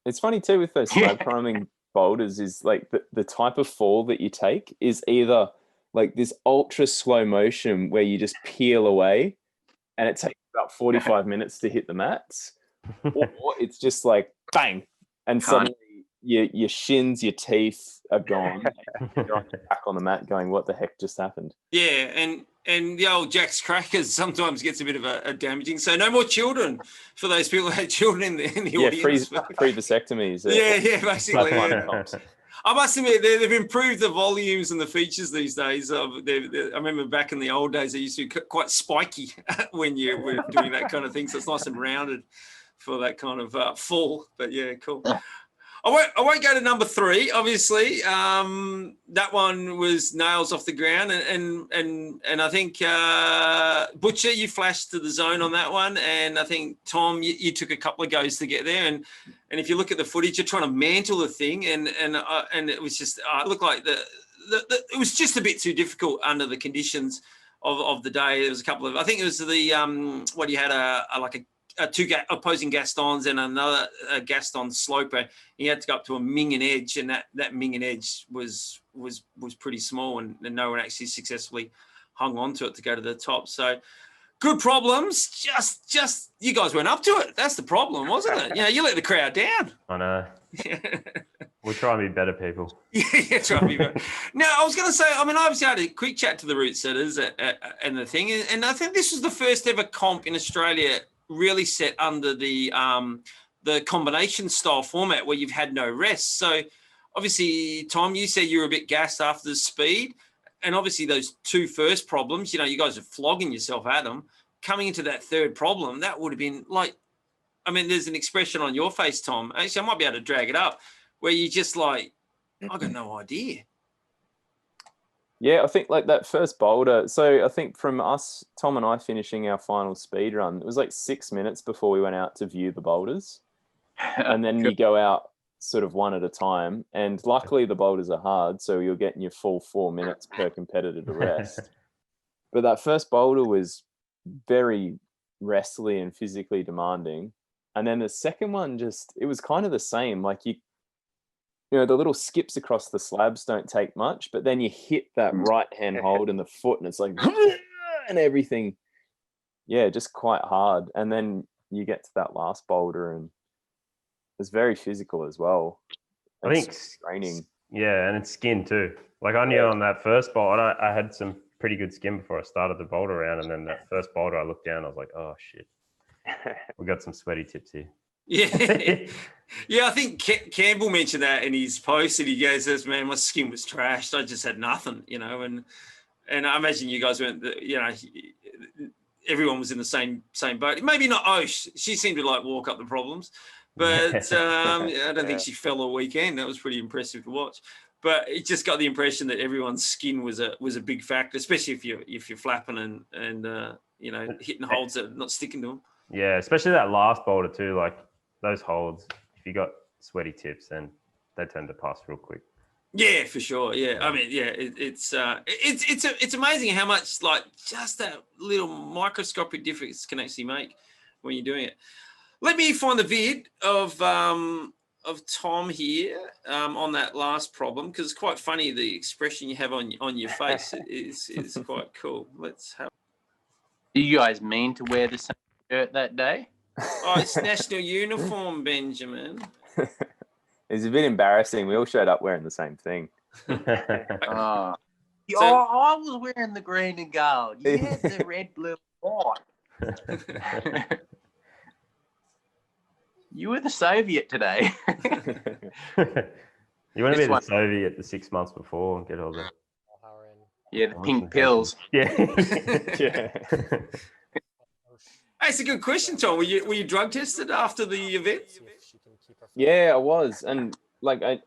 It's funny too with those slab climbing boulders is like the type of fall that you take is either like this ultra slow motion where you just peel away and it takes about 45 minutes to hit the mats, or it's just like bang, and suddenly your shins, your teeth are gone. You're back on the mat going, what the heck just happened? Yeah, and the old Jack's Crackers sometimes gets a bit of a damaging. So no more children for those people who had children in the audience. Free vasectomies. Yeah, basically. I must admit, they've improved the volumes and the features these days. I remember back in the old days, they used to be quite spiky when you were doing that kind of thing. So it's nice and rounded for that kind of fall. But yeah, cool. I won't go to number 3. Obviously, that one was nails off the ground, and I think Butcher, you flashed to the zone on that one, and I think Tom, you took a couple of goes to get there, and if you look at the footage, you're trying to mantle the thing, and it was just it looked like it was just a bit too difficult under the conditions of the day. There was a couple of, I think it was the what you had two opposing Gastons and another Gaston sloper. He had to go up to a Ming and edge, and that Ming and edge was pretty small, and no one actually successfully hung on to it to go to the top. So good problems. Just you guys went up to it. That's the problem, wasn't it? You let the crowd down. I know. We'll try and be better people. Yeah, try and be better. Now, I was going to say, I mean, I obviously had a quick chat to the route setters and the thing, and I think this was the first ever comp in Australia really set under the combination style format where you've had no rest. So obviously, Tom, you said you were a bit gassed after the speed, and obviously those 2 first problems, you guys are flogging yourself at them. Coming into that 3rd problem, that would have been like, I mean, there's an expression on your face, Tom. Actually, I might be able to drag it up, where you just like, I got no idea. Yeah, I think like that first boulder. So I think from us, Tom and I finishing our final speed run, it was like 6 minutes before we went out to view the boulders. And then you go out sort of one at a time. And luckily the boulders are hard, so you're getting your full 4 minutes per competitor to rest. But that first boulder was very restly and physically demanding. And then the second one it was kind of the same. Like the little skips across the slabs don't take much, but then you hit that right hand hold in the foot and it's like, and everything. Yeah, just quite hard. And then you get to that last boulder and it's very physical as well. I think straining. Yeah, and it's skin too. Like I knew on that first boulder, I had some pretty good skin before I started the boulder round. And then that first boulder, I looked down, I was like, oh shit. We got some sweaty tips here. Yeah, I think Campbell mentioned that in his post, and he goes, "Man, my skin was trashed. I just had nothing, and I imagine you guys weren't, everyone was in the same boat. Maybe not Osh. She seemed to like walk up the problems, But I don't think she fell all weekend. That was pretty impressive to watch. But it just got the impression that everyone's skin was a big factor, especially if you're flapping and you know, hitting holds that are not sticking to them. Yeah, especially that last boulder too. Like those holds, if you got sweaty tips, then they tend to pass real quick. Yeah, for sure. Yeah, I mean, yeah, it's amazing how much like just that little microscopic difference can actually make when you're doing it. Let me find the vid of Tom here on that last problem, because it's quite funny the expression you have on your face is quite cool. Let's have. Do you guys mean to wear the same shirt that day? Oh, it's national uniform, Benjamin. It's a bit embarrassing. We all showed up wearing the same thing. I was wearing the green and gold. You had the red, blue, white. You were the Soviet today. You want to be the Soviet the 6 months before and get all the the pink pills. Yeah. Yeah. Hey, it's a good question, Tom. Were you drug tested after the event? Yeah, I was, and like I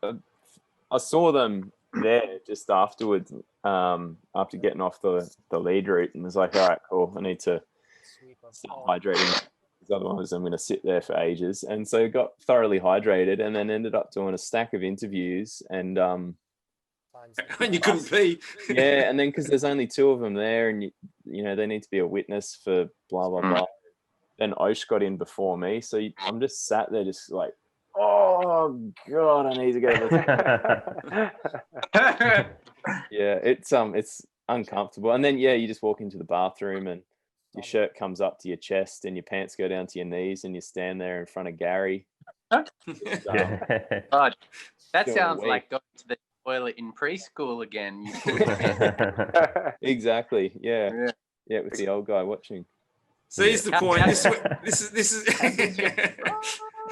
saw them there just afterwards, after getting off the lead route, and was like, all right, cool. I need to start hydrating. Otherwise, I'm going to sit there for ages. And so got thoroughly hydrated, and then ended up doing a stack of interviews, and and you couldn't pee. Yeah, and then because there's only two of them there, and you know they need to be a witness for blah blah blah. Then Osh got in before me, so I'm just sat there, just like, oh god, I need to go to the yeah, it's uncomfortable. And then you just walk into the bathroom and your shirt comes up to your chest and your pants go down to your knees and you stand there in front of Gary. God, that sounds like going to the toilet in preschool again. Exactly. Yeah, with the old guy watching. So here's the point. This is.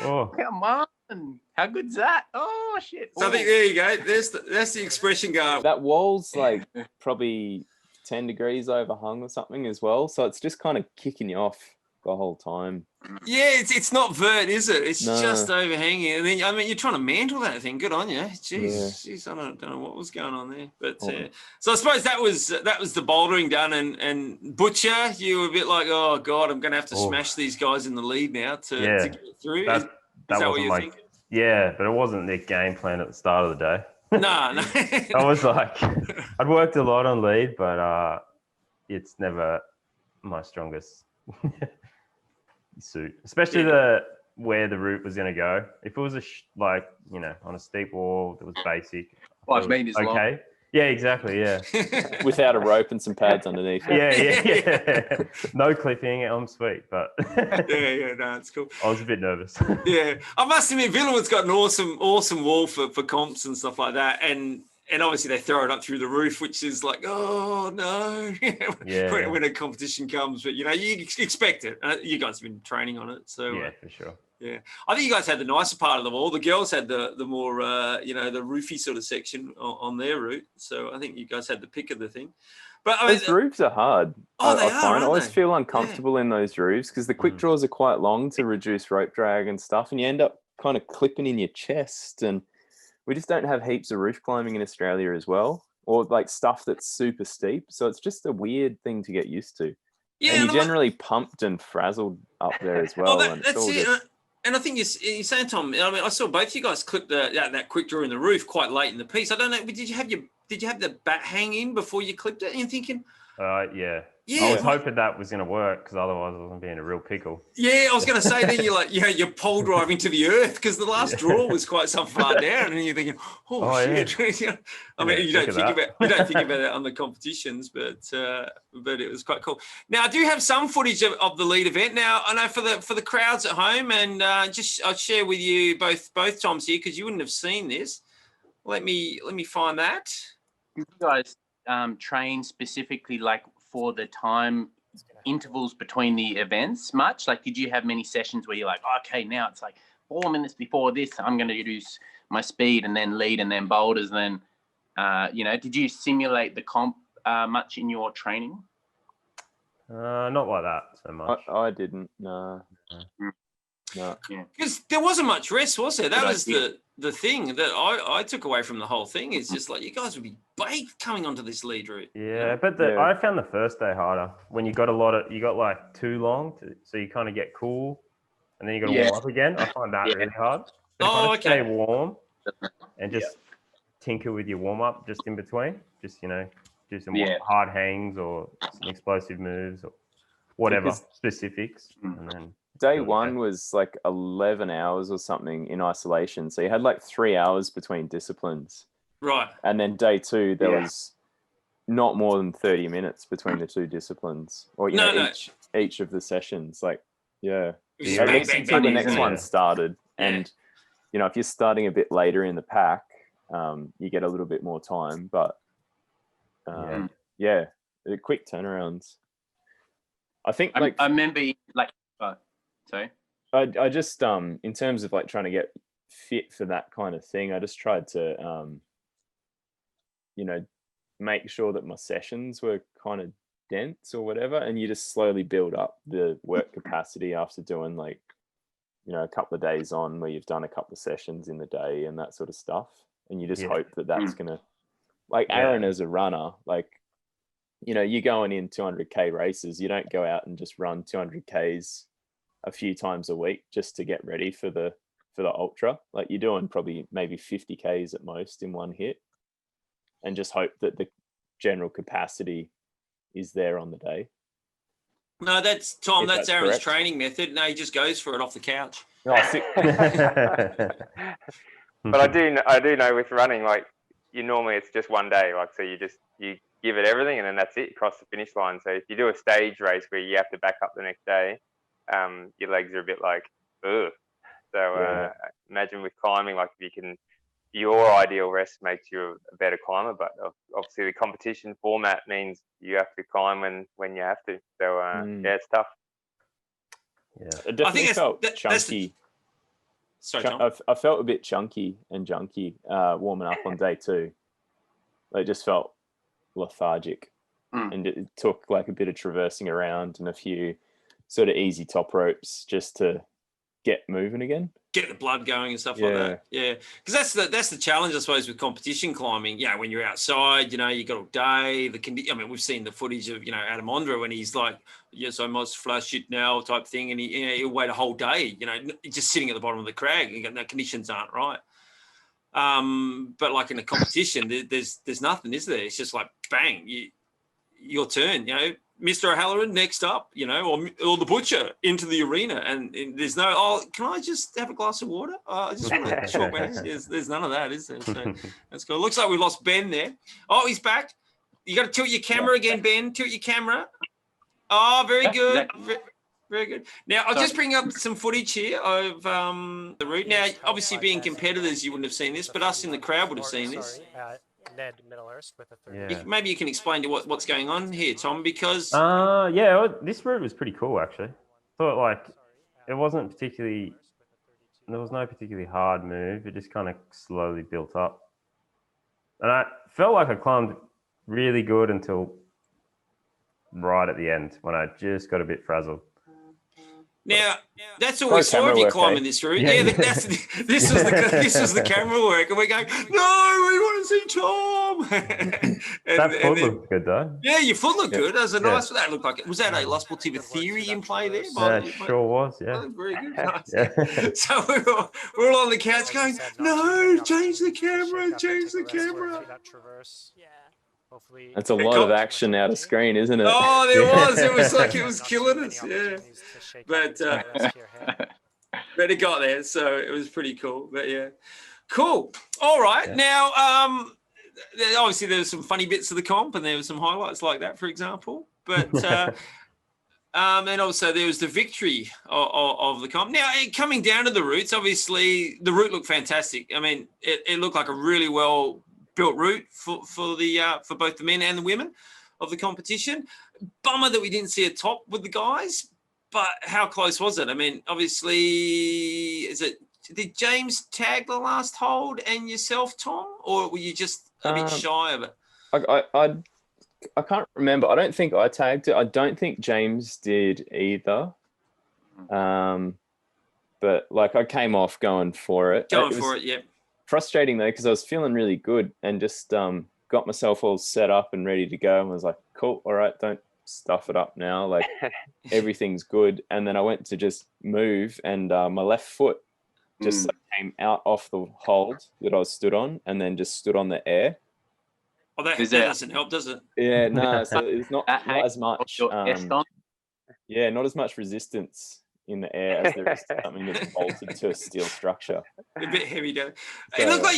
Oh, come on! How good's that? Oh shit! So I think there you go. That's the expression going. That wall's like probably 10 degrees overhung or something as well, so it's just kind of kicking you off the whole time. Yeah, it's not vert, is it? It's just overhanging. And then you're trying to mantle that thing. Good on you. Jeez, I don't know what was going on there. But so I suppose that was the bouldering done. And Butcher, you were a bit like, oh god, I'm going to have to smash these guys in the lead now to get through. Is that what you're thinking? Yeah, but it wasn't their game plan at the start of the day. No. I was like, I'd worked a lot on lead, but it's never my strongest suit, especially where the route was going to go. If it was on a steep wall that was basic, 5 meters long. Okay. Yeah, exactly. Yeah. Without a rope and some pads underneath. Yeah. No clipping. I'm sweet, but no, it's cool. I was a bit nervous. Yeah, I must admit, Villawood's got an awesome wall for comps and stuff like that, and obviously they throw it up through the roof, which is like, oh no, when a competition comes. But you expect it. You guys have been training on it, so yeah, for sure. Yeah, I think you guys had the nicer part of the wall. The girls had the more the roofy sort of section on their route. So I think you guys had the pick of the thing. But those roofs are hard. I always they? feel uncomfortable in those roofs because the quick draws are quite long to reduce rope drag and stuff, and you end up kind of clipping in your chest. And we just don't have heaps of roof climbing in Australia as well, or like stuff that's super steep. So it's just a weird thing to get used to. Yeah, and you're generally pumped and frazzled up there as well. That's it. And I think you're saying, Tom, I mean, I saw both you guys clip that quick draw in the roof quite late in the piece. I don't know, did you have the bat hang in before you clipped it? And you're thinking, yeah. I was hoping that was going to work because otherwise I wasn't being a real pickle. Yeah, I was going to say then you're pole driving to the earth because the last draw was quite some far down, and you're thinking, shit. Yeah. I mean, you don't think about it on the competitions, but it was quite cool. Now I do have some footage of the lead event. Now I know for the crowds at home, and I'll share with you both Toms here because you wouldn't have seen this. Let me find that. You guys train specifically like for the time intervals between the events much? Like, did you have many sessions where you're like, okay, now it's like 4 minutes before this, I'm going to use my speed and then lead and then boulders? And then, did you simulate the comp much in your training? Not like that so much. I didn't, no. No. Because there wasn't much rest, was there? That Good was idea. the thing that I took away from the whole thing. It's just like you guys would be baked coming onto this lead route. Yeah, but Yeah. I found the first day harder when you got like too long, so you kind of get cool, and then you got to warm up again. I find that really hard. But if I just stay warm and just tinker with your warm up just in between, just do some hard hangs or some explosive moves or whatever specifics, and then. Day one was like 11 hours or something in isolation. So you had like 3 hours between disciplines. Right. And then day two, there was not more than 30 minutes between the two disciplines or, each of the sessions. Like, at least until the next one started. And, if you're starting a bit later in the pack, you get a little bit more time. But, quick turnarounds. I think I remember sorry. I just in terms of like trying to get fit for that kind of thing, I just tried to make sure that my sessions were kind of dense or whatever, and you just slowly build up the work capacity after doing like a couple of days on where you've done a couple of sessions in the day and that sort of stuff, and you just hope that that's gonna, like Aaron as a runner, like you're going in 200k races, you don't go out and just run 200ks a few times a week just to get ready for the ultra. Like you're doing probably maybe 50ks at most in one hit, and just hope that the general capacity is there on the day. No, that's Tom. If That's that's Aaron's correct. training method. No, he just goes for it off the couch. But I do know with running, like normally it's just one day. Like so you give it everything and then that's it. You cross the finish line. So if you do a stage race where you have to back up the next day, your legs are a bit like, ugh. So imagine with climbing, like if you can, your ideal rest makes you a better climber, but obviously the competition format means you have to climb when you have to. So it's tough. Yeah, it definitely felt chunky. Sorry, Tom. I felt a bit chunky and junky warming up on day two. It just felt lethargic, and it took like a bit of traversing around and a few sort of easy top ropes just to get moving again, get the blood going and stuff like that. Yeah, because that's the challenge, I suppose, with competition climbing. When you're outside, you got all day. We've seen the footage of Adam Ondra when he's like, yes, I must flash it now type thing, and he'll wait a whole day, just sitting at the bottom of the crag. The conditions aren't right. But like in a competition, there's nothing, is there? It's just like bang, your turn. Mr. O'Halloran next up, or the butcher into the arena, and there's no, can I just have a glass of water? I just want to short my hands. There's none of that, is there? So that's cool. Looks like we lost Ben there. Oh, he's back. You got to tilt your camera again, Ben. Tilt your camera. Oh, very good. Very good. Now, I'll just bring up some footage here of the route. Now, obviously, being competitors, you wouldn't have seen this, but us in the crowd would have seen this. Ned Middlehurst with a 30. Maybe you can explain to what's going on here, Tom, because this route was pretty cool actually. Thought like it wasn't particularly, there was no particularly hard move. It just kind of slowly built up, and I felt like I climbed really good until right at the end when I just got a bit frazzled. Now, that's all we saw of you climbing this route. This was the camera work, and we're going, no, we want to see Tom. That foot looked good, though. Yeah, your foot looked good. That was that looked like it. Was that a La Sportiva theory in play there? Sure was, yeah. Oh, very good. Nice. So we're all on the couch going, no, change the camera, change the camera. Hopefully, that's a lot of action out of screen, isn't it? Oh, there was. It was like it was killing us. Yeah, but it got there, so it was pretty cool. But yeah, cool. All right, now obviously there was some funny bits of the comp, and there were some highlights like that, for example. But and also there was the victory of the comp. Now coming down to the routes, obviously the route looked fantastic. I mean, it looked like a really well built route for both the men and the women of the competition. Bummer that we didn't see a top with the guys, but how close was it? I mean, obviously, did James tag the last hold and yourself, Tom, or were you just a bit shy of it? I can't remember. I don't think I tagged it. I don't think James did either. But but like I came off going for it. Yeah. Frustrating though, because I was feeling really good and just got myself all set up and ready to go and was like, cool, all right, don't stuff it up now. Like everything's good. And then I went to just move and my left foot just like, came out off the hold that I was stood on and then just stood on the air. Oh, that doesn't help, does it? Yeah, no, so it's not as much. Yeah, not as much resistance in the air as there is to something that's bolted to a steel structure. A bit heavy, don't it? It looked like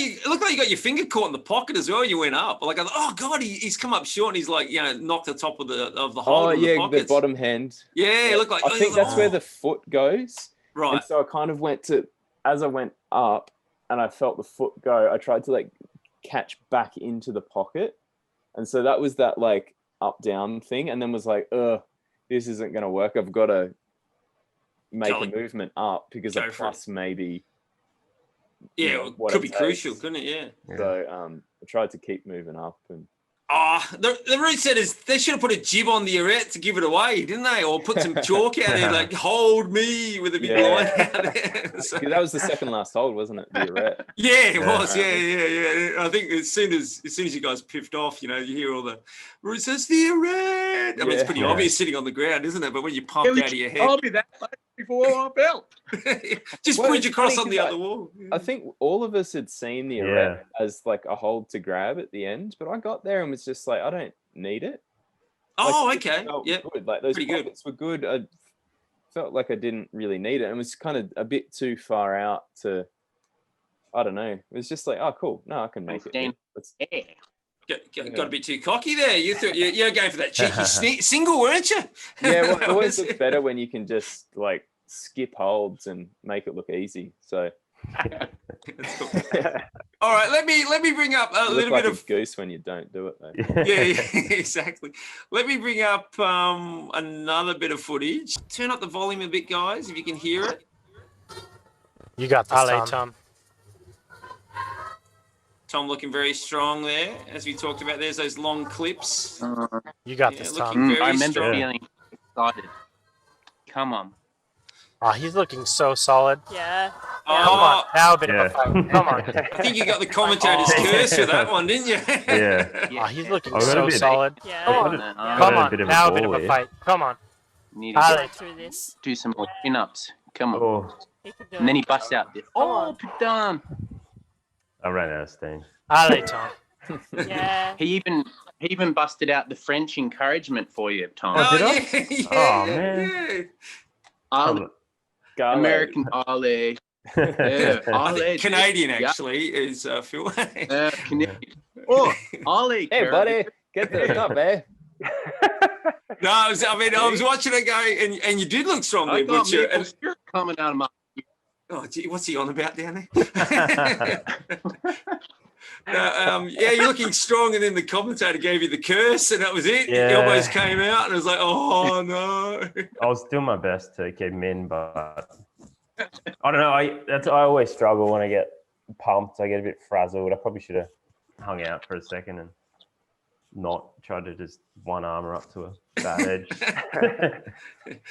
you got your finger caught in the pocket as well. You went up. Like, oh God, he's come up short and he's like, knocked the top of the hold. Oh yeah, the bottom hand. Yeah, it looked like. I think that's where the foot goes. Right. And so I kind of went to, as I went up and I felt the foot go, I tried to like catch back into the pocket. And so that was that like up down thing. And then was like, this isn't going to work. I've got to make a movement up because a plus maybe. Yeah, it could be crucial, couldn't it? Yeah. So I tried to keep moving up and. The route said is they should have put a jib on the arete to give it away, didn't they? Or put some chalk out there, like hold me with a big line out there. So. That was the second last hold, wasn't it? The arete. Yeah, it was. Yeah. I think as soon as you guys piffed off, you hear all the route says the arete. I mean, it's pretty obvious sitting on the ground, isn't it? But when you pumped out of your head, told me that before I fell. Just bridge across on the other wall. I think all of us had seen the arete as like a hold to grab at the end, but I got there and was just like, I don't need it. Okay. Yeah. Like those pockets were good. I felt like I didn't really need it. It was kind of a bit too far out to, I don't know. It was just like, oh, cool. No, I can make it. Got a bit too cocky there. You thought you're going for that cheeky single, weren't you? Yeah, well, it always looks better when you can just like skip holds and make it look easy. So. All right, let me bring up a little bit of goose when you don't do it though. Yeah, exactly. Let me bring up another bit of footage. Turn up the volume a bit, guys, if you can hear it. You got this, Tom. Tom looking very strong there, as we talked about. There's those long clips. You got this, Tom. I remember feeling excited. Come on. Oh, he's looking so solid. Yeah. Come on. Now a bit of a fight. Come on. I think you got the commentator's curse for that one, didn't you? Yeah. Oh, he's looking so solid. Yeah. Come on. Now a bit of a fight. Come on. Need to Go through this. do some more chin-ups. Come on. Oh, He can do And then it. he busts out there. Oh, putain. I ran out of steam. Allez, Tom. Yeah. He even busted out the French encouragement for you, Tom. did I? Yeah, Oh, man. Ale, American Ale. Yeah, Ale. Canadian, actually, is Phil. Canadian. Oh, Ale. Hey, buddy, get the cup, eh? No, I was watching it go, and you did look strong I there, got Butcher. maple syrup coming out of my. Oh, gee, what's he on about down there? Yeah, you're looking strong, and then the commentator gave you the curse, and that was it. Yeah. He almost came out, and I was like, oh, no. I was doing my best to keep him in, but I don't know. I always struggle when I get pumped. I get a bit frazzled. I probably should have hung out for a second and not tried to just one armor up to a bad edge.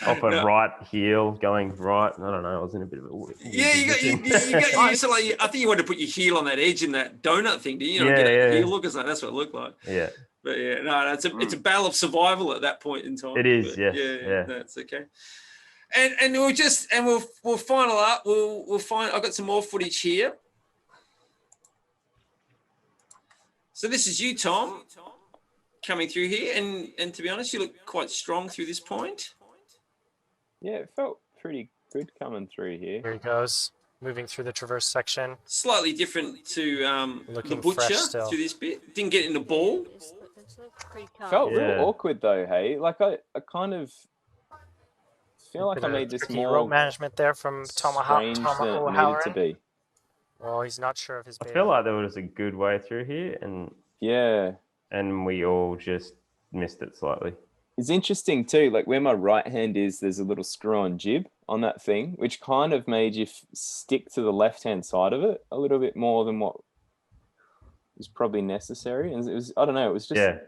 Off a right heel, going right. I don't know. I was in a bit of a Yeah, you got used to, like, I think you wanted to put your heel on that edge in that donut thing, didn't you? Yeah, get yeah. a heel look, that's what it looked like. Yeah. But yeah, no, it's a battle of survival at that point in time. It is, but yes, yeah, that's okay. And we'll final up. We'll find. I've got some more footage here. So this is you, Tom, coming through here, and to be honest, you look quite strong through this point. Yeah, it felt pretty good coming through here. Here he goes. Moving through the traverse section. Slightly different to the Looking Butcher fresh still. through this bit. Didn't get in the ball. Pretty calm. Felt a Yeah. little awkward though, hey? Like I kind of feel like I made this Tricky more rope management there from strange than it needed to O'Halloran. be. Well, he's not sure of his I beta. feel like there was a good way through here, Yeah. and we all just missed it slightly. It's interesting too, like where my right hand is, there's a little screw-on jib on that thing, which kind of made you stick to the left-hand side of it a little bit more than what was probably necessary. And it was, I don't know, it was just Yeah.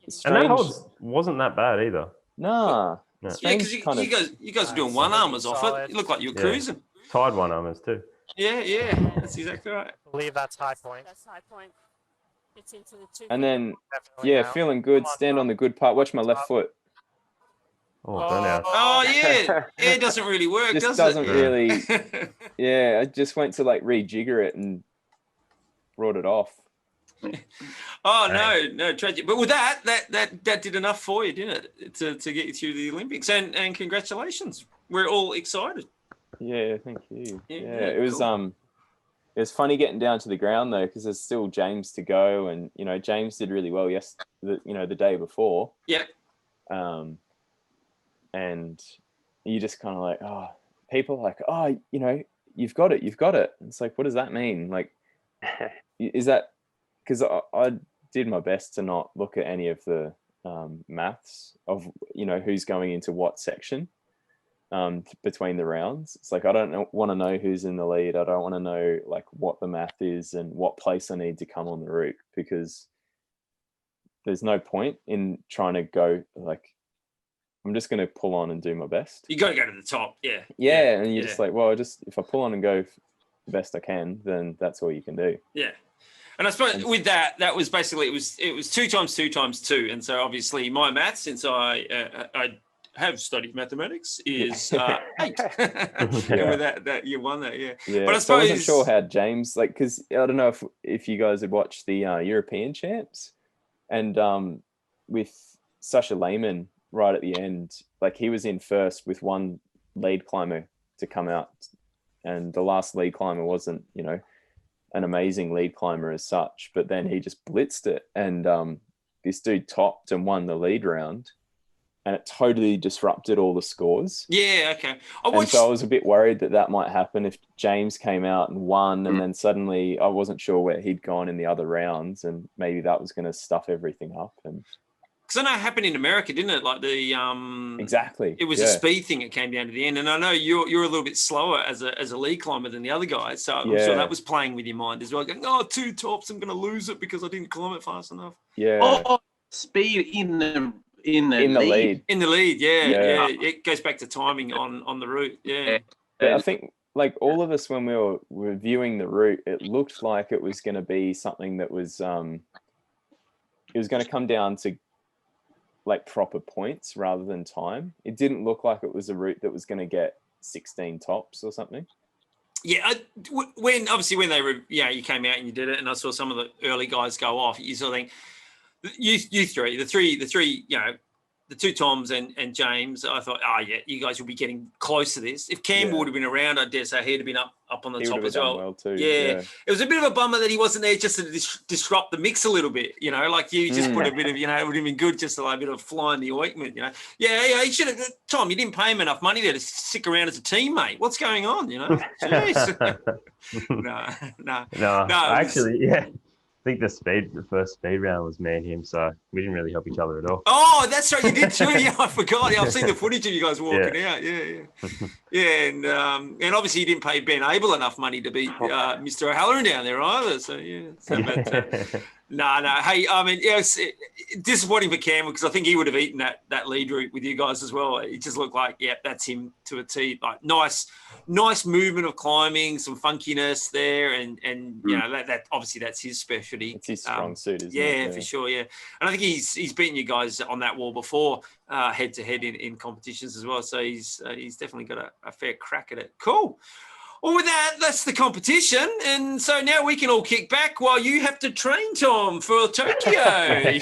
strange. And that hold wasn't that bad either. Nah. No. Yeah, Strange because kind of, you guys are doing one armors off it. Solid. You look like you were Yeah. cruising. tied one almost too. Yeah, that's exactly right. I believe that's high point. That's high point. It's into the two. And then, Definitely yeah, now. feeling good. Stand on the good part. Watch my left foot. Oh, burnout. Oh yeah, it doesn't really work, Just does doesn't it? really. Yeah, I just went to like rejigger it and brought it off. Oh no, tragic. But with that did enough for you, didn't it, to get you through the Olympics? And congratulations, we're all excited. Yeah, thank you. Yeah, Yeah, it was cool. it was funny getting down to the ground though, because there's still James to go, and you know James did really well the day before. Yeah. And you just kind of like, oh, people are like, oh, you know, you've got it. And it's like, what does that mean? Like, is that because I did my best to not look at any of the maths of, you know, who's going into what section between the rounds. It's like, I don't want to know who's in the lead. I don't want to know like what the math is and what place I need to come on the route, because there's no point in trying to go like, I'm just going to pull on and do my best. You got to go to the top. Yeah. And you're just like, well, if I pull on and go the best I can, then that's all you can do. Yeah. And I suppose with that was basically, it was 2 times 2 times 2. And so obviously my math, since I have studied mathematics, is 8. And with that you won that, yeah. But I suppose, so I wasn't sure how James, like, because I don't know if you guys had watched the European champs, and with Sasha Lehmann right at the end, like he was in first with one lead climber to come out, and the last lead climber wasn't, you know, an amazing lead climber as such, but then he just blitzed it, and this dude topped and won the lead round, and it totally disrupted all the scores. Yeah, okay. So I was a bit worried that might happen if James came out and won, and then suddenly I wasn't sure where he'd gone in the other rounds, and maybe that was going to stuff everything up. And because I know it happened in America, didn't it? Like the exactly, it was a speed thing. It came down to the end, and I know you're a little bit slower as a lead climber than the other guys, so I'm sure that was playing with your mind as well. Going, 2 tops, I'm going to lose it because I didn't climb it fast enough. Yeah. Oh, speed in the lead. In the lead, yeah. It goes back to timing on the route. Yeah. But I think like all of us, when we were reviewing the route, it looked like it was going to be something that was it was going to come down to like proper points rather than time. It didn't look like it was a route that was going to get 16 tops or something. Yeah, when they were, you came out and you did it, and I saw some of the early guys go off. You sort of think, you three, the three, you know, the 2 Toms and James. I thought, you guys will be getting close to this. If Campbell would have been around, I dare say he'd have been up on the top as well. Too. Yeah, it was a bit of a bummer that he wasn't there just to disrupt the mix a little bit. You know, like you just put a bit of, you know, it would have been good just to like a bit of fly in the ointment. You know, he should have. Tom, you didn't pay him enough money there to stick around as a teammate. What's going on? You know, jeez. No. Actually, yeah. I think the first speed round was me and him, so we didn't really help each other at all. Oh, that's right, you did too. Yeah, I forgot. Yeah, I've seen the footage of you guys walking out. Yeah, and obviously you didn't pay Ben Abel enough money to beat Mr. O'Halloran down there either. So yeah, no. Hey, I mean, it's disappointing for Campbell because I think he would have eaten that lead route with you guys as well. It just looked like, that's him to a T. Like nice movement of climbing, some funkiness there, and you know that obviously that's his specialty. It's his strong suit, isn't it? Yeah, for sure. Yeah, and I think he's beaten you guys on that wall before, head to head in competitions as well. So he's definitely got a fair crack at it. Cool. Well, with that's the competition. And so now we can all kick back while you have to train, Tom, for Tokyo.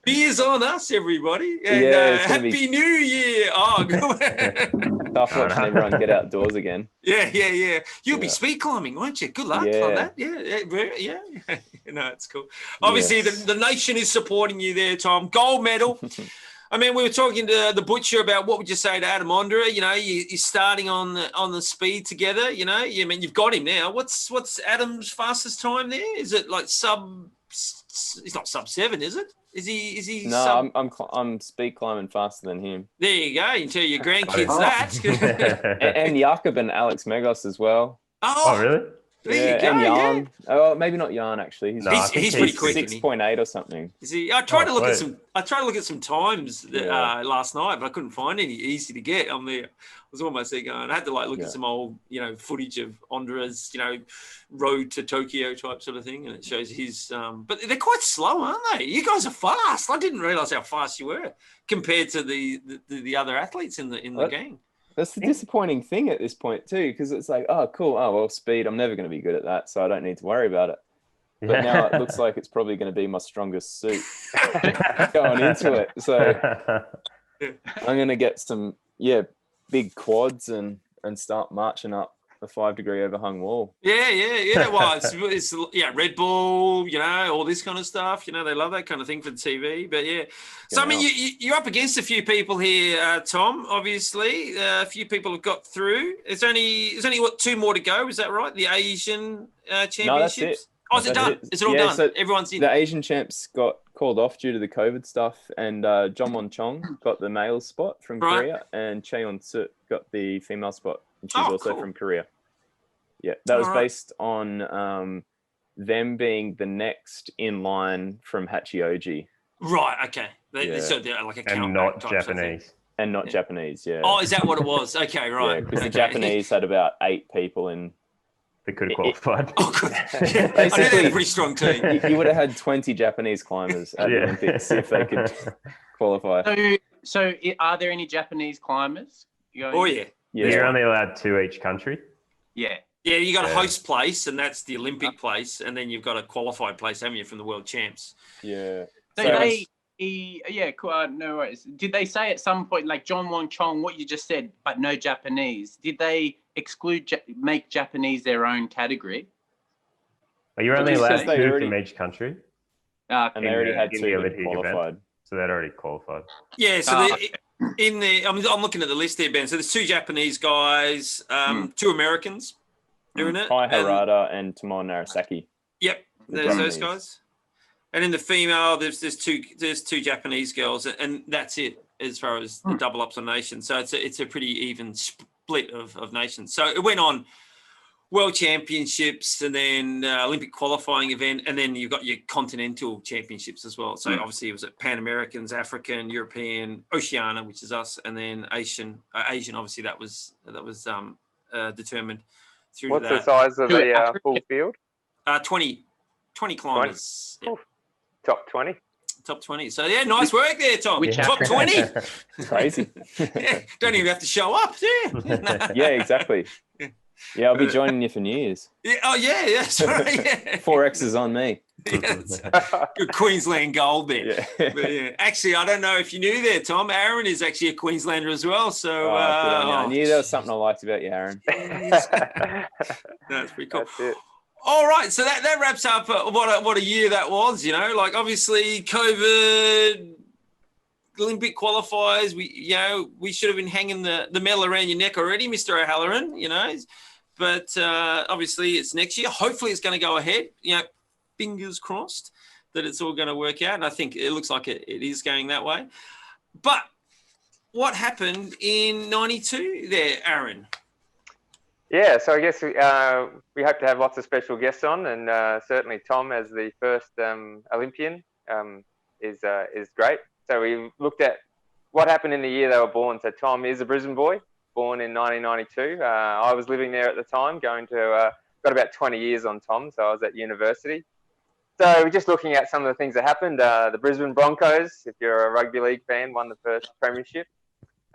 Beers on us, everybody. And Happy New Year. Oh, good. Tough watching everyone get outdoors again. Yeah. You'll be speed climbing, won't you? Good luck on that. Yeah. No, it's cool. Obviously, the nation is supporting you there, Tom. Gold medal. I mean, we were talking to the butcher about what would you say to Adam Ondra? You know, you're starting on the speed together. You know, I mean, you've got him now. What's Adam's fastest time there? Is it like He's not sub 7, is it? Is he? No, I'm speed climbing faster than him. There you go. You can tell your grandkids that. and Jakob and Alex Megos as well. Oh, really? There you go. And Yeah. Yarn. Oh, maybe not Yarn actually. No, I think He's pretty quick. isn't he? 6.8 or something. Is he? I tried to look at sweet. some. I tried to look at some times last night, but I couldn't find any easy to get. I was almost there going. I had to look at some old, footage of Andre's, road to Tokyo type sort of thing, and it shows his. But they're quite slow, aren't they? You guys are fast. I didn't realize how fast you were compared to the other athletes in the game. That's the disappointing thing at this point too, because it's like, oh, cool. Oh, well, speed. I'm never going to be good at that, so I don't need to worry about it. But now it looks like it's probably going to be my strongest suit going into it. So I'm going to get some, big quads and start marching up a 5-degree overhung wall. Yeah. Well, it's Red Bull, all this kind of stuff. They love that kind of thing for the TV. But yeah, so I mean, you're up against a few people here, Tom. Obviously, a few people have got through. There's only 2 more to go. Is that right? The Asian championships. No, that's it. Oh, is it done? Is it all done? So Everyone's in. The Asian champs got called off due to the COVID stuff, and Jongwon Chong got the male spot from Korea, and Cheon Suk got the female spot, and she's also from Korea. Yeah, that was based on them being the next in line from Hachioji. Right. Okay. So they're like a count and not Japanese. And not Japanese. Yeah. Oh, is that what it was? Okay. Right. Because the Japanese had about 8 people in. They could have qualified. Oh, good. I knew they had a pretty strong team. You would have had 20 Japanese climbers at the Olympics if they could qualify. So are there any Japanese climbers? Oh, yeah. You're only allowed 2 each country. Yeah. Yeah, you got a host place, and that's the Olympic place, and then you've got a qualified place, haven't you, from the world champs? Yeah. So cool. No worries. Did they say at some point, like John Won Chong, what you just said, but no Japanese? Did they make Japanese their own category? Well, you're only allowed 2 from each country. And they already had 2 qualified. So they'd already qualified. Yeah, so I'm looking at the list there, Ben. So there's 2 Japanese guys, 2 Americans doing it. Kai Harada and Tomo Narasaki. Yep, there's those guys. And in the female, there's two Japanese girls, and that's it as far as the double ups on nations. So it's a pretty even split of nations. So it went on World Championships, and then Olympic qualifying event, and then you've got your continental championships as well. So obviously it was at Pan Americans, African, European, Oceania, which is us, and then Asian. Obviously that was determined through What's that. the size of the full field? 20 climbers. 20. Top 20. Top 20. So yeah, nice work there, Tom. Top 20. Crazy. Don't even have to show up. Yeah, exactly. Yeah, I'll be joining you for New Year's. Yeah, oh yeah, that's right. Yeah. 4X's on me. Good Queensland gold there. Yeah. But, yeah. Actually, I don't know if you knew there, Tom. Aaron is actually a Queenslander as well. So I knew there was something I liked about you, Aaron. That's pretty cool. That's it. All right, so that wraps up what a year that was. Like obviously COVID, Olympic qualifiers. We should have been hanging the medal around your neck already, Mr. O'Halloran. But obviously it's next year. Hopefully it's going to go ahead. Fingers crossed that it's all going to work out. And I think it looks like it is going that way. But what happened in '92 there, Aaron? Yeah, so I guess we hope to have lots of special guests on, and certainly Tom as the first Olympian is great. So we looked at what happened in the year they were born. So Tom is a Brisbane boy, born in 1992. I was living there at the time, got about 20 years on Tom, so I was at university. So we're just looking at some of the things that happened. The Brisbane Broncos, if you're a rugby league fan, won the first premiership.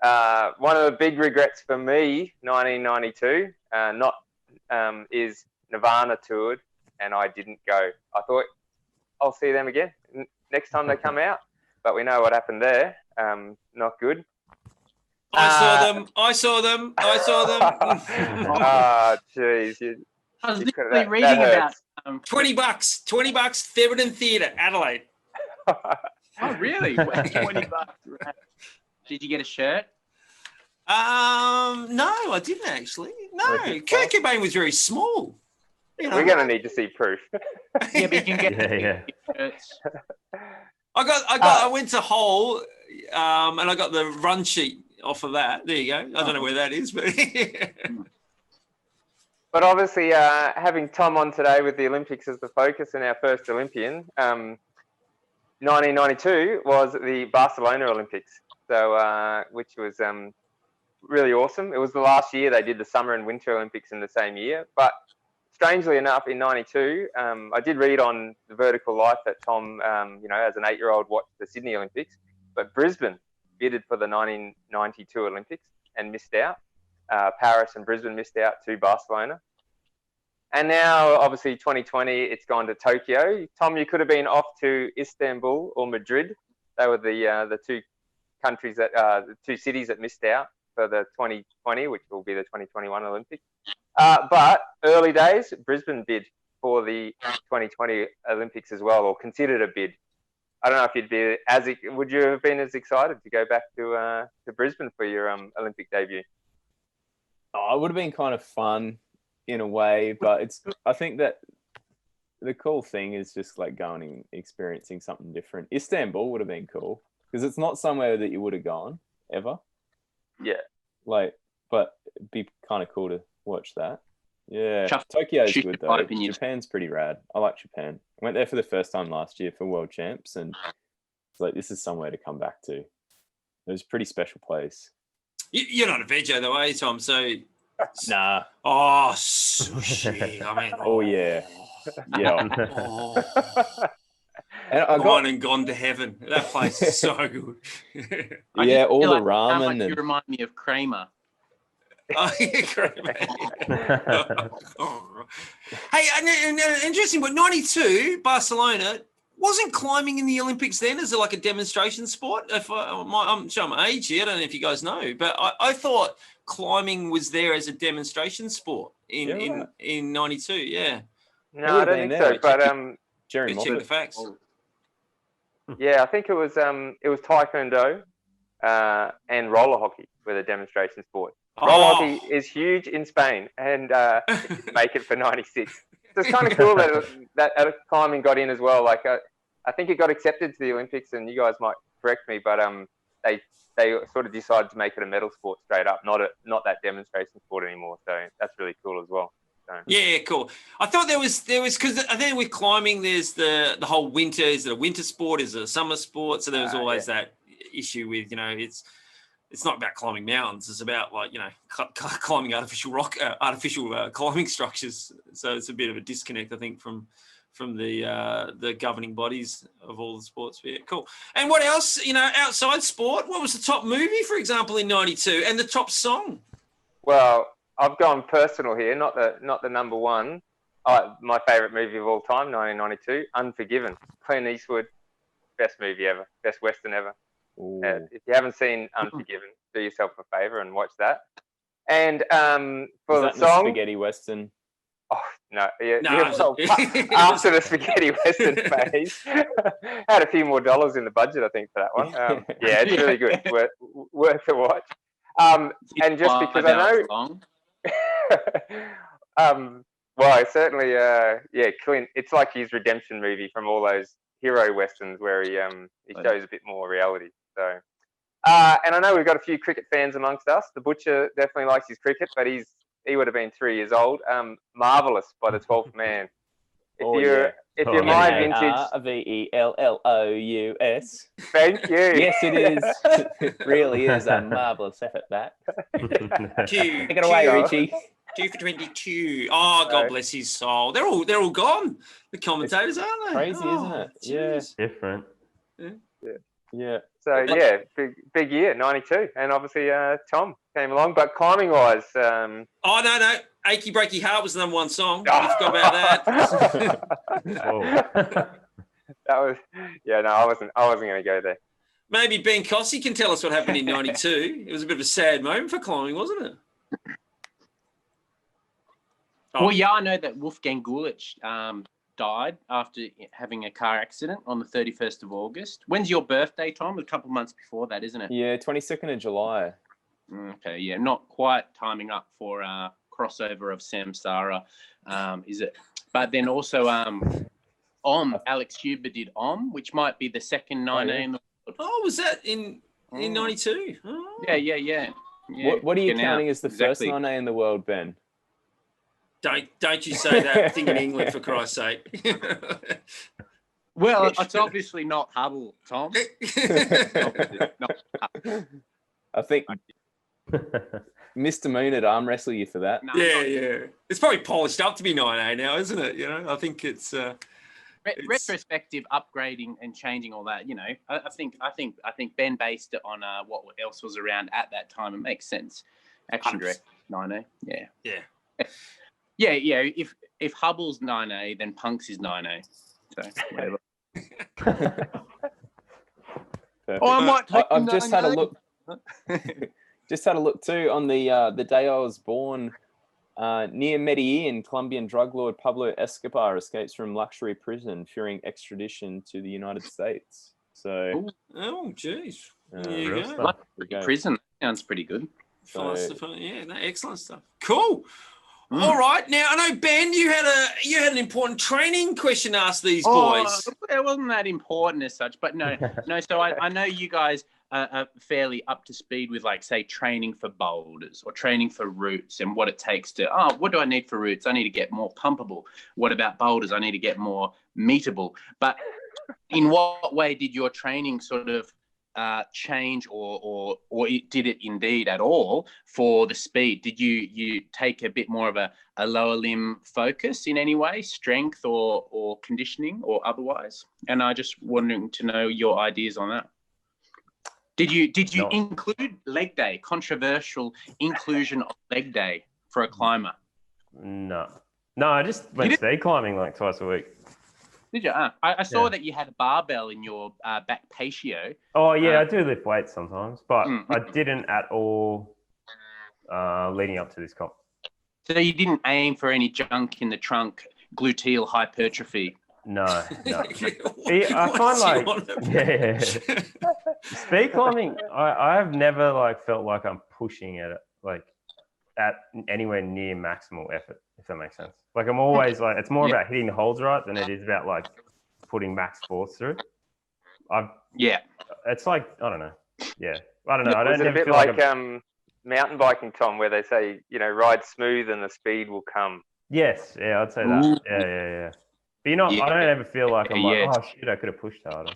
One of the big regrets for me, 1992, is Nirvana toured, and I didn't go. I thought I'll see them again next time they come out, but we know what happened there. Not good. I saw them. Ah, jeez. I was literally reading about $20, Theberton Theatre, Adelaide. Oh, really? $20. Right. Did you get a shirt? No, I didn't actually. No, Kurt Cobain was very small. We're going to need to see proof. Yeah, but you can get shirts. I went to Hull, and I got the run sheet off of that. There you go. I don't know where that is, but But obviously, having Tom on today with the Olympics as the focus and our first Olympian, 1992 was the Barcelona Olympics, so which was really awesome. It was the last year they did the Summer and Winter Olympics in the same year. But strangely enough, in '92, I did read on the Vertical Life that Tom, as an 8-year-old, watched the Sydney Olympics, but Brisbane bidded for the 1992 Olympics and missed out. Paris and Brisbane missed out to Barcelona. And now, obviously, 2020, it's gone to Tokyo. Tom, you could have been off to Istanbul or Madrid. They were the two countries the two cities that missed out for the 2020, which will be the 2021 Olympics. But early days, Brisbane bid for the 2020 Olympics as well, or considered a bid. I don't know if would you have been as excited to go back to Brisbane for your Olympic debut? Oh, it would have been kind of fun in a way, but I think that the cool thing is just like going and experiencing something different. Istanbul would have been cool because it's not somewhere that you would have gone ever. Yeah. But it'd be kind of cool to watch that. Yeah. Tokyo's good though. Japan's pretty rad. I like Japan. I went there for the first time last year for World Champs, and it's like, this is somewhere to come back to. It was a pretty special place. You're not a veggie though, are you, Tom? So nah. Oh, sushi. I mean, oh yeah. Yeah. Oh. And I gone to heaven. That place is so good. Yeah, all the ramen. How much you remind me of Kramer. Oh, yeah, Kramer. Hey, and interesting, but 92, Barcelona, wasn't climbing in the Olympics then as like a demonstration sport? I'm showing my age here. I don't know if you guys know, but I thought climbing was there as a demonstration sport in 92. Yeah. No, I don't think so. But Jerry check the facts. Yeah, I think it was taekwondo and roller hockey were the demonstration sports. Roller hockey is huge in Spain and didn't make it for 96. So it's kind of cool that climbing got in as well. Like I think it got accepted to the Olympics, and you guys might correct me, but they sort of decided to make it a medal sport straight up, not that demonstration sport anymore. So that's really cool as well. So. Yeah, cool. I thought there was because I think with climbing, there's the whole winter. Is it a winter sport? Is it a summer sport? So there was always that issue with it's not about climbing mountains. It's about climbing artificial climbing structures. So it's a bit of a disconnect, I think, from the governing bodies of all the sports. Yeah, cool. And what else? Outside sport, what was the top movie, for example, in '92, and the top song? Well, I've gone personal here, not the number one. My favourite movie of all time, 1992, Unforgiven. Clint Eastwood, best movie ever, best Western ever. If you haven't seen Unforgiven, do yourself a favour and watch that. And for the song, spaghetti Western. Oh no! Yeah, after the spaghetti Western phase, had a few more dollars in the budget, I think, for that one. Yeah, it's really good, worth a watch. And just because I know, well, certainly, Clint. It's like his redemption movie from all those hero westerns where he shows a bit more reality. So, and I know we've got a few cricket fans amongst us. The Butcher definitely likes his cricket, but he would have been 3 years old. Marvelous by the 12th Man. If you're my vintage, Vellous. Thank you. Yes, it is. It really is a marvelous effort. That. Take it away, Richie. 2 for 22. Oh, God bless his soul. They're all gone. The commentators, aren't they? Crazy, isn't it? Yeah. Different. Yeah. So yeah, big year, 92, and obviously Tom came along. But climbing wise, no, "Achy Breaky Heart" was the number one song. You forgot about that. That was I wasn't going to go there. Maybe Ben Cossey can tell us what happened in 92. It was a bit of a sad moment for climbing, wasn't it? Well, yeah, I know that Wolfgang Gulich died after having a car accident on the 31st of August. When's your birthday, Tom? A couple of months before that, isn't it? Yeah, 22nd of July. Okay, yeah, not quite timing up for crossover of Samsara, is it? But then also Alex Huber did which might be the second 19 in the world. Oh, was that in 92? Oh. Yeah. What are you counting as the first 19 in the world, Ben? Don't you say that thing in England, for Christ's sake. Well, it's obviously not Hubble, Tom. I think Mr. Moon would arm wrestle you for that. No, Yeah. It's probably polished up to be 9A now, isn't it? You know, I think it's retrospective upgrading and changing all that. You know, I think Ben based it on what else was around at that time. It makes sense. Action direct 9A. Yeah. If Hubble's 9A, then Punk's is 9A. So whatever. Oh, I might take I've just had a look. Just had a look too on the day I was born. Near Medellin, Colombian drug lord Pablo Escobar escapes from luxury prison, fearing extradition to the United States. So, oh, jeez, prison sounds pretty good. Excellent stuff. Cool. All right, now I know Ben, you had an important training question asked these boys. It wasn't that important as such, but no. So I know you guys are fairly up to speed with, like, say, training for boulders or training for routes and what it takes to. What do I need for routes? I need to get more pumpable. What about boulders? I need to get more meetable. But in what way did your training sort of change, or did it indeed at all for the speed? Did you take a bit more of a lower limb focus in any way, strength or conditioning or otherwise? And I just wondering to know your ideas on that. Did you include leg day? Controversial inclusion of leg day for a climber? No, I just went speed climbing like twice a week. Did you? I saw that you had a barbell in your back patio. Oh, yeah, I do lift weights sometimes, but I didn't at all leading up to this comp. So you didn't aim for any junk in the trunk, gluteal hypertrophy? No. I find speed climbing, I have never felt like I'm pushing at it, at anywhere near maximal effort, if that makes sense. I'm always it's more about hitting the holds right than it is about putting max force through. It's I don't know. Yeah, I don't know. I don't. Was it a bit like mountain biking, Tom, where they say, ride smooth and the speed will come? Yes, yeah, I'd say that. Yeah. But I don't ever feel like I'm oh shit, I could have pushed harder.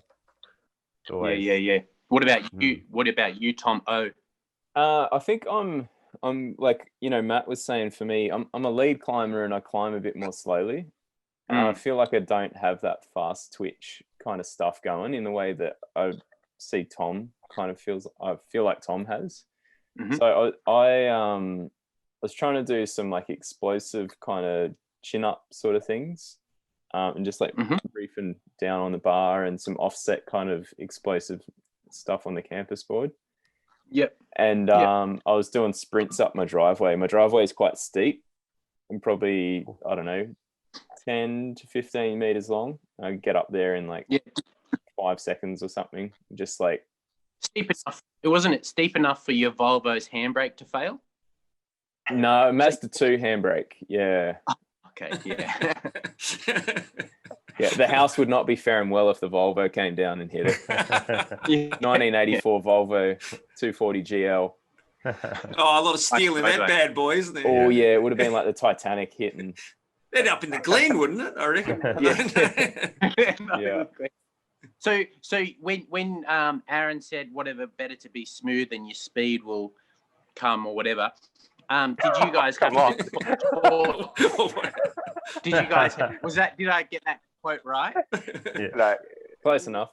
Yeah. What about you? What about you, Tom O? I think I'm Matt was saying, for me, I'm a lead climber and I climb a bit more slowly. I feel like I don't have that fast twitch kind of stuff going in the way that I see Tom kind of feels. I feel like Tom has. So I was trying to do some explosive kind of chin up sort of things, and just briefing down on the bar and some offset kind of explosive stuff on the campus board. Yep. And I was doing sprints up my driveway. My driveway is quite steep and probably, I don't know, 10 to 15 meters long. I get up there in 5 seconds or something. Just steep enough. Wasn't it steep enough for your Volvo's handbrake to fail? No, Mazda 2 handbrake. Yeah. Okay. Yeah. Yeah, the house would not be faring well if the Volvo came down and hit it. 1984 Volvo 240 GL. Oh, a lot of steel in that bad boy, isn't there? Oh, yeah, it would have been like the Titanic hitting. They'd up in the Glen, wouldn't it? I reckon. Yeah. So when Aaron said whatever, better to be smooth and your speed will come or whatever, did you guys have did you guys did I get that quote right? No, close enough.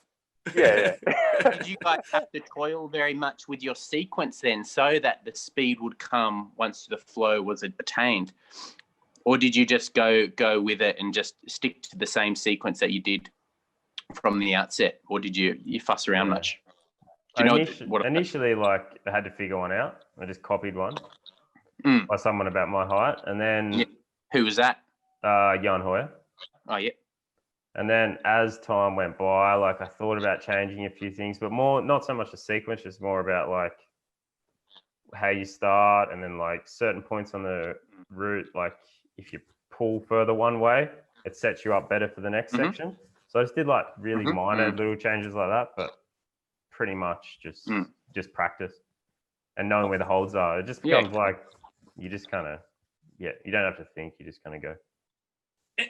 Yeah. Did you guys have to toil very much with your sequence then, so that the speed would come once the flow was attained, or did you just go with it and just stick to the same sequence that you did from the outset, or did you fuss around much? Do you know initially, I had to figure one out. I just copied one by someone about my height, and then who was that? Jan Hoyer. Oh yeah. And then as time went by, I thought about changing a few things, but more, not so much the sequence, just more about how you start, and then certain points on the route, if you pull further one way, it sets you up better for the next section. So I just did really minor little changes like that, but pretty much just practice and knowing where the holds are. It just becomes you just kind of yeah, you don't have to think. You just kind of go.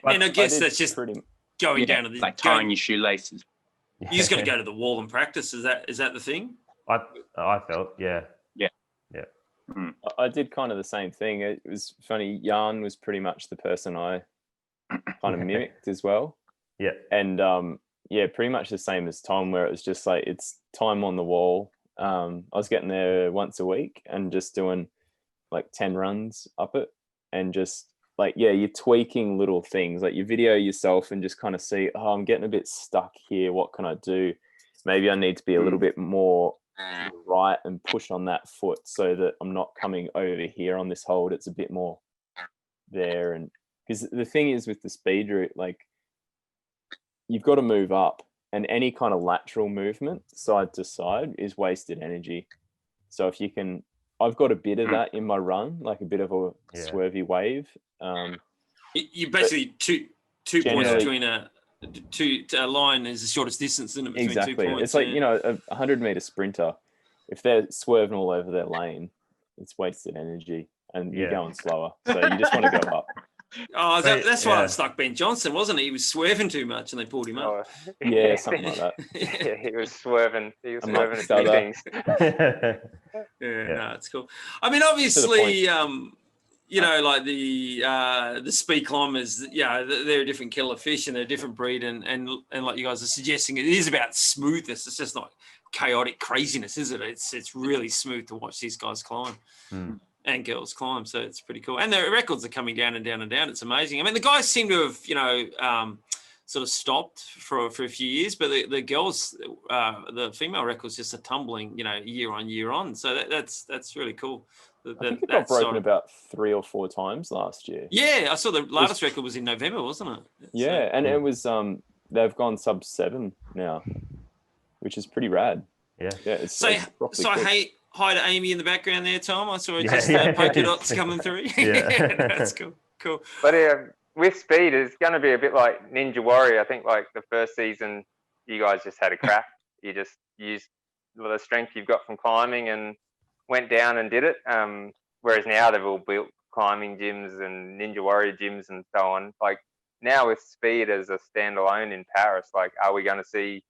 And I guess that's just going down to the like tying your shoelaces. You just got to go to the wall and practice. Is that the thing? I felt, yeah. I did kind of the same thing. It was funny. Jan was pretty much the person I kind of mimicked as well. Yeah. And pretty much the same as Tom, where it was just like it's time on the wall. I was getting there once a week and just doing like 10 runs up it, and just like, you're tweaking little things. Like you video yourself and just kind of see, I'm getting a bit stuck here. What can I do? Maybe I need to be a little bit more right and push on that foot so that I'm not coming over here on this hold. It's a bit more there. And because the thing is with the speed route, like you've got to move up, and any kind of lateral movement side to side is wasted energy. So if you can, I've got a bit of that in my run, like a bit of a swervy wave. You basically two points between a line is the shortest distance, isn't it? Between exactly. 2 points. It's like, a 100-meter sprinter, if they're swerving all over their lane, it's wasted energy and you're going slower. So you just want to go up. Oh, that's why it stuck Ben Johnson, wasn't it? He was swerving too much and they pulled him up. Yeah, something like that. Yeah, he was swerving. He was swerving a few things. No, it's cool. I mean, obviously, like the speed climbers, they're a different killer fish and they're a different breed. And like you guys are suggesting, it is about smoothness. It's just not chaotic craziness, is it? It's really smooth to watch these guys climb. And girls climb, so it's pretty cool. And their records are coming down and down and down. It's amazing. I mean, the guys seem to have, sort of stopped for a few years, but the girls, the female records just are tumbling, year on year on. So that's really cool. I think it got broken about 3 or 4 times last year. Yeah, I saw the latest record was in November, wasn't it? Yeah, and it was they've gone sub 7 now, which is pretty rad. Yeah. It's hi to Amy in the background there, Tom. I saw just polka dots coming through. That's cool. But with speed, it's going to be a bit like Ninja Warrior. I think like the first season, you guys just had a crack. You just used the strength you've got from climbing and went down and did it. Whereas now they've all built climbing gyms and Ninja Warrior gyms and so on. Like now with speed as a standalone in Paris, like are we going to see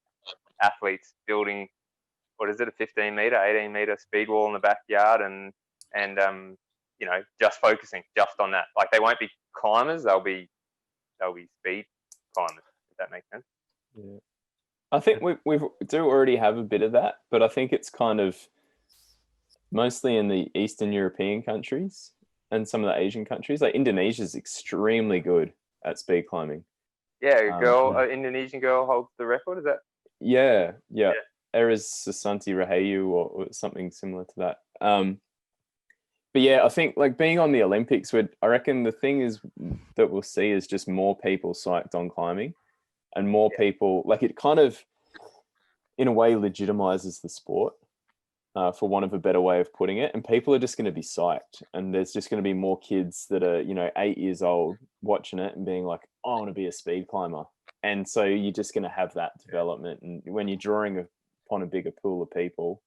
athletes building, what is it, a 15-meter, 18-meter speed wall in the backyard and just focusing just on that? Like they won't be climbers, they'll be speed climbers, if that makes sense. Yeah. I think we do already have a bit of that, but I think it's kind of mostly in the Eastern European countries and some of the Asian countries. Like Indonesia's extremely good at speed climbing. Yeah, Indonesian girl holds the record, is that? Yeah. Eris Susanti Rahayu or something similar to that. But yeah, I think like being on the Olympics, I reckon the thing is that we'll see is just more people psyched on climbing and more people, like it kind of, in a way, legitimizes the sport, for want of a better way of putting it. And people are just going to be psyched. And there's just going to be more kids that are, 8 years old watching it and being like, I want to be a speed climber. And so you're just going to have that development. And when you're drawing upon a bigger pool of people,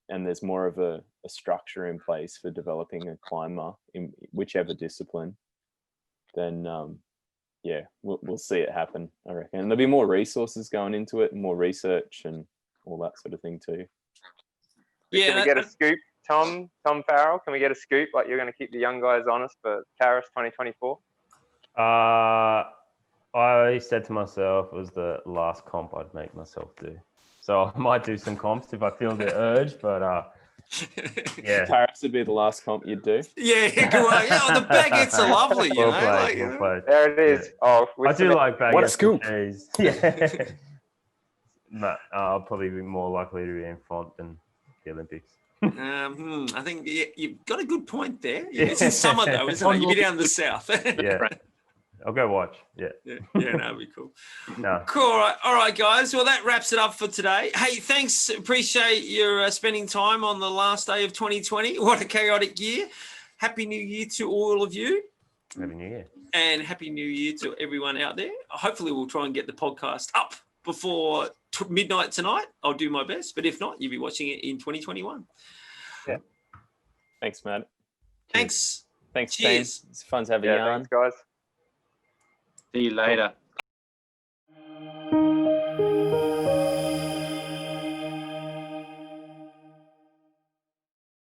and there's more of a structure in place for developing a climber in whichever discipline, then we'll see it happen, I reckon. And there'll be more resources going into it, and more research and all that sort of thing too. Yeah. Can we get a scoop, Tom Farrell? Can we get a scoop? Like you're going to keep the young guys honest for Paris 2024? I said to myself it was the last comp I'd make myself do. So I might do some comps if I feel the urge, but Paris would be the last comp you'd do. Yeah, the baguettes are lovely, Well played. There it is. Yeah. Oh, I do like baguettes. What a scoop! Yeah. But I'll probably be more likely to be in front than the Olympics. I think you've got a good point there. It's in summer though, isn't it? You'll be down in the south. Yeah. I'll go watch. Yeah, that'd be cool. No. Cool. All right, guys. Well, that wraps it up for today. Hey, thanks. Appreciate your spending time on the last day of 2020. What a chaotic year. Happy New Year to all of you. Happy New Year. And Happy New Year to everyone out there. Hopefully, we'll try and get the podcast up before midnight tonight. I'll do my best. But if not, you'll be watching it in 2021. Yeah. Thanks, Matt. Thanks. Thanks, Cheers. team. It's fun to have a Yeah, yarn. thanks, guys. See you later.